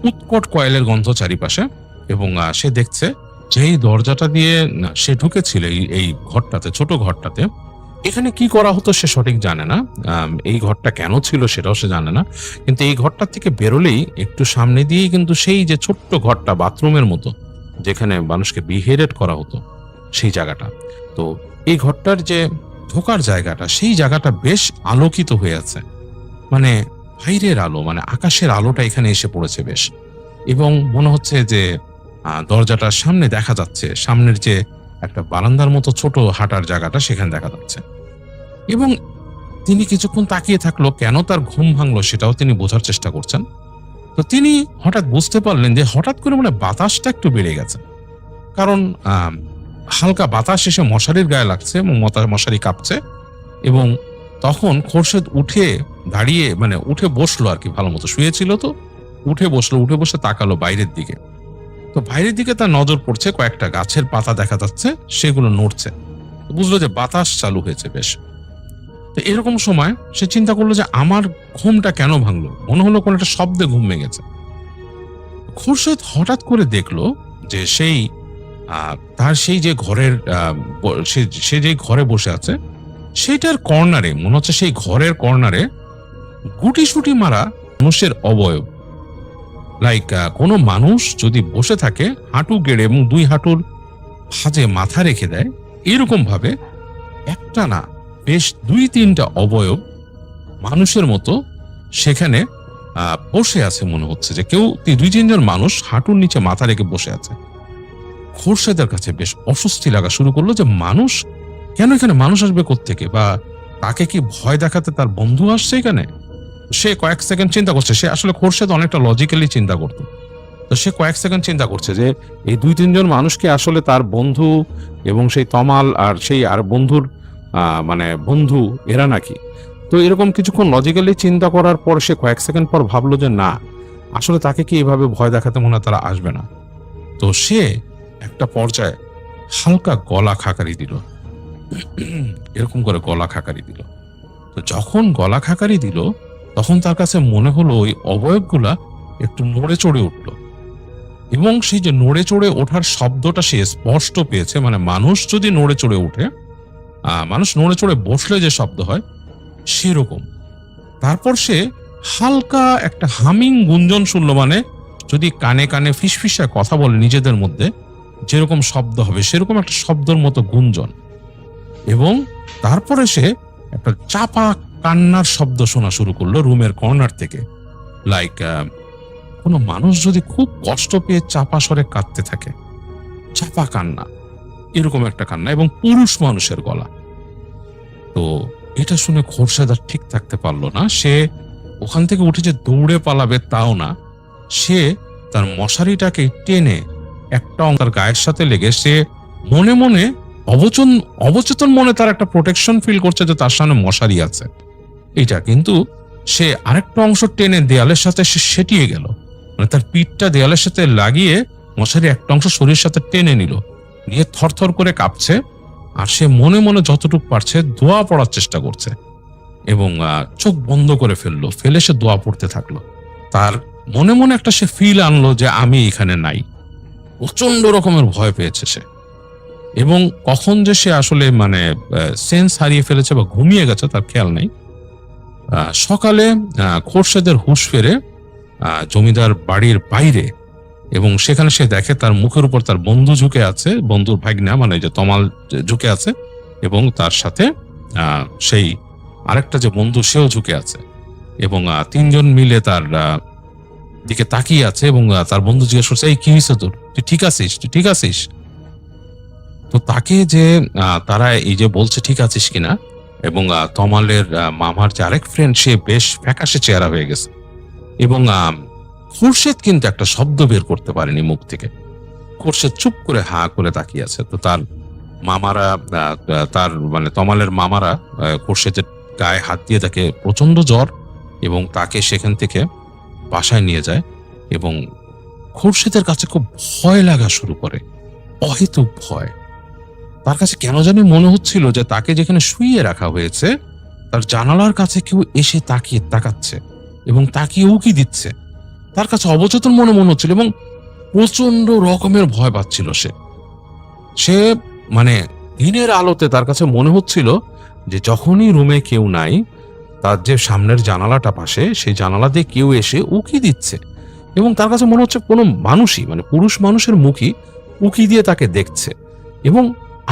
উৎকট কয়েলের গন্ধ চারিপাশে, এবং সে দেখছে যেই দরজাটা দিয়ে সে ঢুকেছিল এই ঘরটাতে, ছোট ঘরটাতে, এখানে কি করা হতো সে সঠিক জানে না। এই ঘরটা কেন ছিল সেটাও সে জানে না। কিন্তু এই ঘরটা থেকে বেরোলেই একটু সামনে দিয়েই কিন্তু সেই যে ছোট্ট ঘরটা, বাথরুমের মতো, যেখানে মানুষকে বিহেডেড করা হতো, সেই জায়গাটা। তো এই ঘরটার যে ঢোকার জায়গাটা, সেই জায়গাটা বেশ আলোকিত হয়ে আছে, মানে বাইরের আলো, মানে আকাশের আলোটা এখানে এসে পড়েছে বেশ। এবং মনে হচ্ছে যে দরজাটার সামনে দেখা যাচ্ছে, সামনের যে একটা বারান্দার মতো ছোট হাঁটার জায়গাটা, সেখানে দেখা যাচ্ছে। এবং তিনি কিছুক্ষণ তাকিয়ে থাকলো, কেন তার ঘুম ভাঙলো সেটাও তিনি বোঝার চেষ্টা করছেন। তো তিনি হঠাৎ বুঝতে পারলেন যে হঠাৎ করে মানে বাতাসটা একটু বেড়ে গেছে, কারণ হালকা বাতাস এসে মশারির গায়ে লাগছে এবং মশারি কাঁপছে। এবং তখন খোরশেদ উঠে দাঁড়িয়ে, মানে উঠে বসলো আর কি, ভালো মতো শুয়েছিল তো, উঠে বসে তাকালো বাইরের দিকে। তো বাইরের দিকে তার নজর পড়ছে, কয়েকটা গাছের পাতা দেখা যাচ্ছে, সেগুলো নড়ছে। বুঝলো যে বাতাস চালু হয়েছে বেশ। তো এরকম সময় সে চিন্তা করলো যে আমার ঘুমটা কেন ভাঙলো, মনে হলো কোন একটা শব্দে ঘুম ভেঙেছে। খোরশেদ হঠাৎ করে দেখলো যে তার সেই যে ঘরের সে যে ঘরে বসে আছে, সেইটার কর্নারে, মনে হচ্ছে সেই ঘরের কর্নারে গুটিসুটি মারা মানুষের অবয়ব। লাইক কোনো মানুষ যদি বসে থাকে হাঁটু গেড়ে এবং দুই হাঁটুর ভাঁজে মাথা রেখে দেয়, এরকম ভাবে একটা না বেশ 2-3টা অবয়ব মানুষের মতো সেখানে বসে আছে। মনে হচ্ছে যে কেউ 2-3 জন মানুষ হাঁটুর নিচে মাথা রেখে বসে আছে। খোরশেদের কাছে বেশ অস্বস্তি লাগা শুরু করলো যে মানুষ কেন, এখানে মানুষ আসবে কোত্থেকে, বা তাকে কি ভয় দেখাতে তার বন্ধু আসছে এখানে? সে কয়েক সেকেন্ড চিন্তা করছে, সে আসলে খোরশেদ অনেকটা লজিক্যালি চিন্তা করতো। তো সে কয়েক সেকেন্ড চিন্তা করছে যে এই 2-3 জন মানুষকে আসলে তার বন্ধু, এবং সেই তমাল আর সেই আর বন্ধুর মানে বন্ধু এরা নাকি। তো এরকম কিছুক্ষণ লজিক্যালি চিন্তা করার পর সে কয়েক সেকেন্ড পর ভাবলো যে না, আসলে তাকে কি এভাবে ভয় দেখাতে মনে হয় তারা আসবে না। তো সে একটা পর্যায়ে হালকা গলা খাকারি দিল, এরকম করে গলা খাকারি দিল। তো যখন গলা খাকারি দিল, তখন তার কাছে মনে হলো ওই অবয়বগুলা একটু নড়ে চড়ে উঠল, এবং সেই যে নড়ে চড়ে ওঠার শব্দটা সে স্পষ্ট পেয়েছে। মানে মানুষ যদি নড়ে চড়ে উঠে, মানুষ নড়ে চড়ে বসলে যে শব্দ হয় সেরকম। তারপর সে হালকা একটা হামিং গুঞ্জন শুনলো, মানে যদি কানে কানে ফিসফিসায় কথা বলে নিজেদের মধ্যে যেরকম শব্দ হবে সেরকম একটা শব্দের মতো গুঞ্জন। এবং তারপরে সে একটা চাপা কান্নার শব্দ শোনা শুরু করলো রুমের কর্নার থেকে। লাইক কোনো মানুষ যদি খুব কষ্ট পেয়ে চাপা স্বরে কাঁদতে থাকে, চাপা কান্না, এরকম একটা কান্না, এবং পুরুষ মানুষের গলা। তো এটা শুনে খোরশেদ আর ঠিক থাকতে পারলো না। সে ওখান থেকে উঠে যে দৌড়ে পালাবে তাও না, সে তার মশারিটাকে টেনে একটা তার গায়ের সাথে লেগে সে মনে মনে অবচেতন মনে তার একটা প্রোটেকশন ফিল করছে যে তার সামনে মশারি আছে এইটা। কিন্তু সে আরেকটা অংশ টেনে দেয়ালের সাথে সে সেটিয়ে গেল, মানে তার পিঠটা দেয়ালের সাথে লাগিয়ে মশারি একটা অংশ শরীরের সাথে টেনে নিল, নিয়ে থরথর করে কাঁপছে। আর সে মনে মনে যতটুকু পারছে দোয়া পড়ার চেষ্টা করছে, এবং চোখ বন্ধ করে ফেলে সে দোয়া পড়তে থাকলো। তার মনে মনে একটা সে ফিল আনলো যে আমি এখানে নাই। প্রচন্ড রকমের ভয় পেয়েছে সে, এবং কখন যে সে আসলে মানে সেন্স হারিয়ে ফেলেছে বা ঘুমিয়ে গেছে তার খেয়াল নেই। সকালে খোরশেদের হুঁশ ফেরে জমিদার বাড়ির বাইরে, এবং সেখানে সে দেখে তার মুখের উপর তার বন্ধু ঝুঁকে আছে, বন্ধুর ভাগনা মানে যে তমাল ঝুঁকে আছে, এবং তার সাথে সেই আরেকটা যে বন্ধু সেও ঝুঁকে আছে, এবং 3 জন মিলে তার দিকে তাকিয়ে আছে এবং তার বন্ধু জিজ্ঞেস করছে, এই কি হয়েছে তোর, তুই ঠিক আছিস, তুই ঠিক আছিস? তো তাকে যে তারা এই যে বলছে ঠিক আছিস কিনা, এবং তমালের মামার যে আরেক ফ্রেন্ড, সে বেশ ফ্যাকাশে চেহারা হয়ে গেছে, এবং খুরশেদ কিন্তু একটা শব্দ বের করতে পারেনি মুখ থেকে। খুরশেদ চুপ করে হা করে তাকিয়ে আছে। তো তার মামারা, তার মানে তমালের মামারা খুরশেদের গায়ে হাত দিয়ে তাকে প্রচন্ড জ্বর, এবং তাকে সেখান থেকে বাসায় নিয়ে যায়। এবং খুরশেদের কাছে খুব ভয় লাগা শুরু করে, অহেতুক ভয়। তার কাছে কেন জানি মনে হচ্ছিল যে তাকে যেখানে শুইয়ে রাখা হয়েছে তার জানালার কাছে কেউ এসে তাকাচ্ছে এবং তাকিয়ে উকি দিচ্ছে। তার কাছে অবচেতন মনে হচ্ছিল এবং প্রচন্ড রকমের ভয় পাচ্ছিল সে মানে দিনের আলোতে তার কাছে মনে হচ্ছিল যে যখনই রুমে কেউ নাই, তার যে সামনের জানালাটা পাশে, সেই জানালা দিয়ে কেউ এসে উকি দিচ্ছে, এবং তার কাছে মনে হচ্ছে কোনো মানুষই, মানে পুরুষ মানুষের মুখই উকি দিয়ে তাকে দেখছে। এবং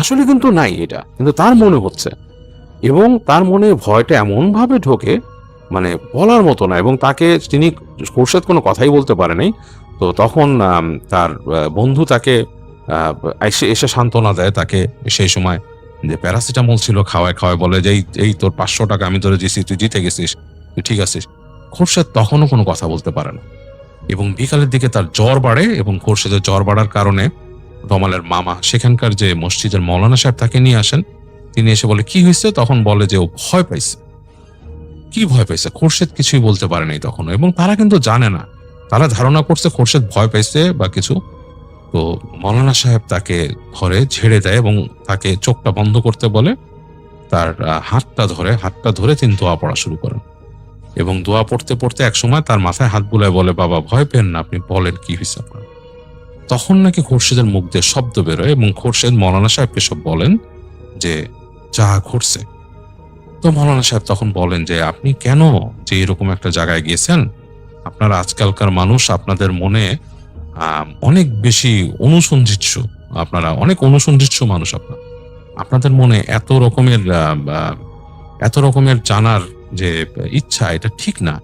আসলে কিন্তু নাই এটা, কিন্তু তার মনে হচ্ছে, এবং তার মনে ভয়টা এমন ভাবে ঢোকে মানে বলার মতো না। এবং তিনি খুরশেদ কোনো কথাই বলতে পারে নাই। তো তখন তার বন্ধু তাকে এসে সান্ত্বনা দেয় তাকে। সেই সময় যে প্যারাসিটামল ছিল খাওয়ায় বলে যে এই তোর 500 টাকা আমি ধরে দিছি, তুই জিতে গেছিস, তুই ঠিক আছিস। খুরশেদ তখনও কোনো কথা বলতে পারে না, এবং বিকালের দিকে তার জ্বর বাড়ে, এবং খুরশেদের জ্বর বাড়ার কারণে তমালের মামা, সেখানকার যে মসজিদের মৌলানা সাহেব, তাকে নিয়ে আসেন। তিনি এসে বলে কি হয়েছে, তখন বলে যে ও ভয় পাইছে। কি ভয় পাইছে? খুরশেদ কিছুই বলতে পারে নাই তখনও, এবং তারা কিন্তু জানে না, তারা ধারণা করছে খুরশেদ ভয় পাইছে বা কিছু। তো মৌলানা সাহেব তাকে ধরে ঝেড়ে দেয় এবং তাকে চোখটা বন্ধ করতে বলে। তার হাতটা ধরে তিনি দোয়া পড়া শুরু করেন, এবং দোয়া পড়তে পড়তে একসময় তার মাথায় হাত বুলায় বলে, বাবা ভয় পেন না, আপনি বলেন কি হয়েছে আপনার। তখন নাকি খুরশেদের মুখ দিয়ে শব্দ বেরোয়, এবং খুরশেদ মৌলানা সাহেবকে সব বলেন যে যা ঘটছে। তো মৌলানা সাহেব তখন বলেন যে আপনি কেন যে এরকম একটা জায়গায় গিয়েছেন, আপনারা আজকালকার মানুষ, আপনাদের মনে অনেক বেশি অনুসন্ধিৎস, আপনারা অনেক অনুসন্ধিৎস মানুষ, আপনাদের মনে এত রকমের জানার যে ইচ্ছা, এটা ঠিক না।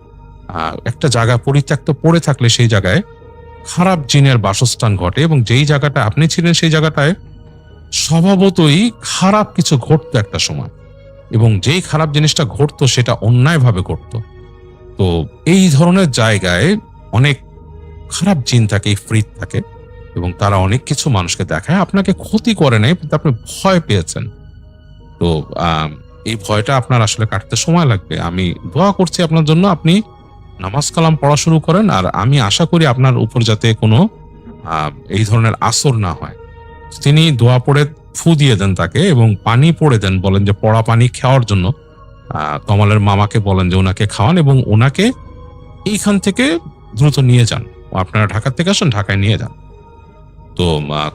একটা জায়গা পরিত্যক্ত পড়ে থাকলে সেই জায়গায় খারাপ জিনের বাসস্থান ঘটে, এবং যেই জায়গাটা আপনি ছিলেন সেই জায়গাটায় স্বভাবতই খারাপ কিছু ঘটতো একটা সময়, এবং যেই খারাপ জিনিসটা ঘটতো সেটা অন্যায়ভাবে ঘটতো। তো এই ধরনের জায়গায় অনেক খারাপ জিন থাকে, ইফরিত থাকে, এবং তারা অনেক কিছু মানুষকে দেখায়। আপনাকে ক্ষতি করে নাই, কিন্তু আপনি ভয় পেয়েছেন। তো এই ভয়টা আপনার আসলে কাটতে সময় লাগবে। আমি দোয়া করছি আপনার জন্য, আপনি নামাজ কালাম পড়া শুরু করেন, আর আমি আশা করি আপনার উপর যাতে কোনো এই ধরনের আসর না হয়। তিনি দোয়া পড়ে ফু দিয়ে দেন তাকে, এবং পানি পড়ে দেন, বলেন যে পড়া পানি খাওয়ার জন্য তমালের মামাকে বলেন যে ওনাকে খাওয়ান, এবং ওনাকে এইখান থেকে দ্রুত নিয়ে যান। আপনারা ঢাকা থেকে আসেন, ঢাকায় নিয়ে যান। তো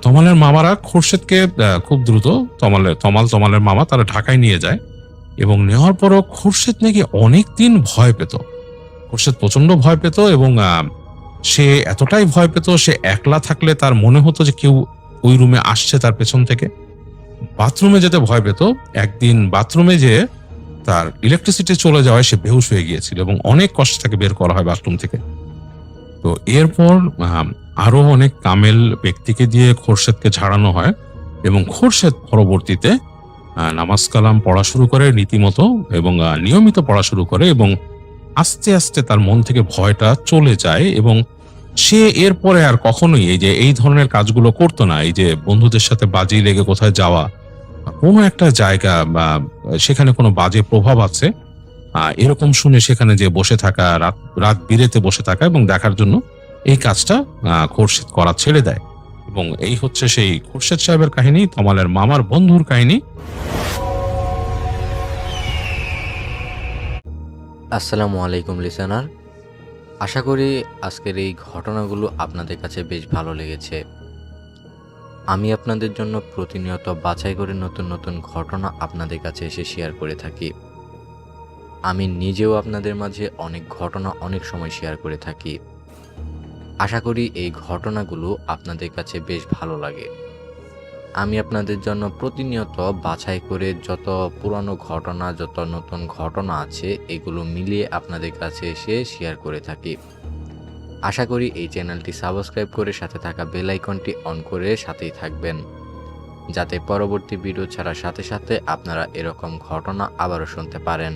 তমালের মামারা খুরশেদকে খুব দ্রুত তমালের মামা তারা ঢাকায় নিয়ে যায়, এবং নেওয়ার পরও খুরশেদ নাকি অনেকদিন ভয় পেত। খুরশেদ প্রচন্ড ভয় পেত, এবং সে এতটাই ভয় পেত, সে একলা থাকলে তার মনে হতো যে কেউ ওই রুমে আসছে তার পেছন থেকে। বাথরুমে যেতে ভয় পেত। একদিন বাথরুমে যেয়ে তার ইলেকট্রিসিটি চলে যাওয়ায় সে বেহুশ হয়ে গিয়েছিল, এবং অনেক কষ্ট তাকে বের করা হয় বাথরুম থেকে। তো এরপর আরো অনেক কামেল ব্যক্তিকে দিয়ে খুরশেদকে ঝাড়ানো হয়, এবং খুরশেদ পরবর্তীতে নামাজ কালাম পড়া শুরু করে রীতিমতো, এবং নিয়মিত পড়া শুরু করে, এবং আস্তে আস্তে তার মন থেকে ভয়টা চলে যায়, এবং সে এরপরে আর কখনোই এই ধরনের কাজগুলো করতো না। এই যে বন্ধুদের সাথে বাজি লেগে কোথায় যাওয়া, কোনো একটা জায়গা বা সেখানে কোনো বাজে প্রভাব আছে এরকম শুনে সেখানে যে বসে থাকা, রাত বিরেতে বসে থাকা এবং দেখার জন্য, এই কাজটা খুরশেদ করা ছেড়ে দেয়। এবং এই হচ্ছে সেই খুরশেদ সাহেবের কাহিনী, তমালের মামার বন্ধুর কাহিনী। আসসালামু আলাইকুম লিসেনার, আশা করি আজকের এই ঘটনাগুলো আপনাদের কাছে বেশ ভালো লেগেছে। আমি আপনাদের জন্য প্রতিনিয়ত বাছাই করে নতুন নতুন ঘটনা আপনাদের কাছে এসে শেয়ার করে থাকি। আমি নিজেও আপনাদের মাঝে অনেক ঘটনা অনেক সময় শেয়ার করে থাকি। আশা করি এই ঘটনাগুলো আপনাদের কাছে বেশ ভালো লাগে। আমি আপনাদের জন্য প্রতিনিয়ত বাছাই করে যত পুরানো ঘটনা, যত নতুন ঘটনা আছে, এগুলো মিলিয়ে আপনাদের কাছে এসে শেয়ার করে থাকি। আশা করি এই চ্যানেলটি সাবস্ক্রাইব করে সাথে থাকা বেল আইকনটি অন করে সাথেই থাকবেন, যাতে পরবর্তী ভিডিও ছাড়ার সাথে সাথে আপনারা এরকম ঘটনা আবারও শুনতে পারেন।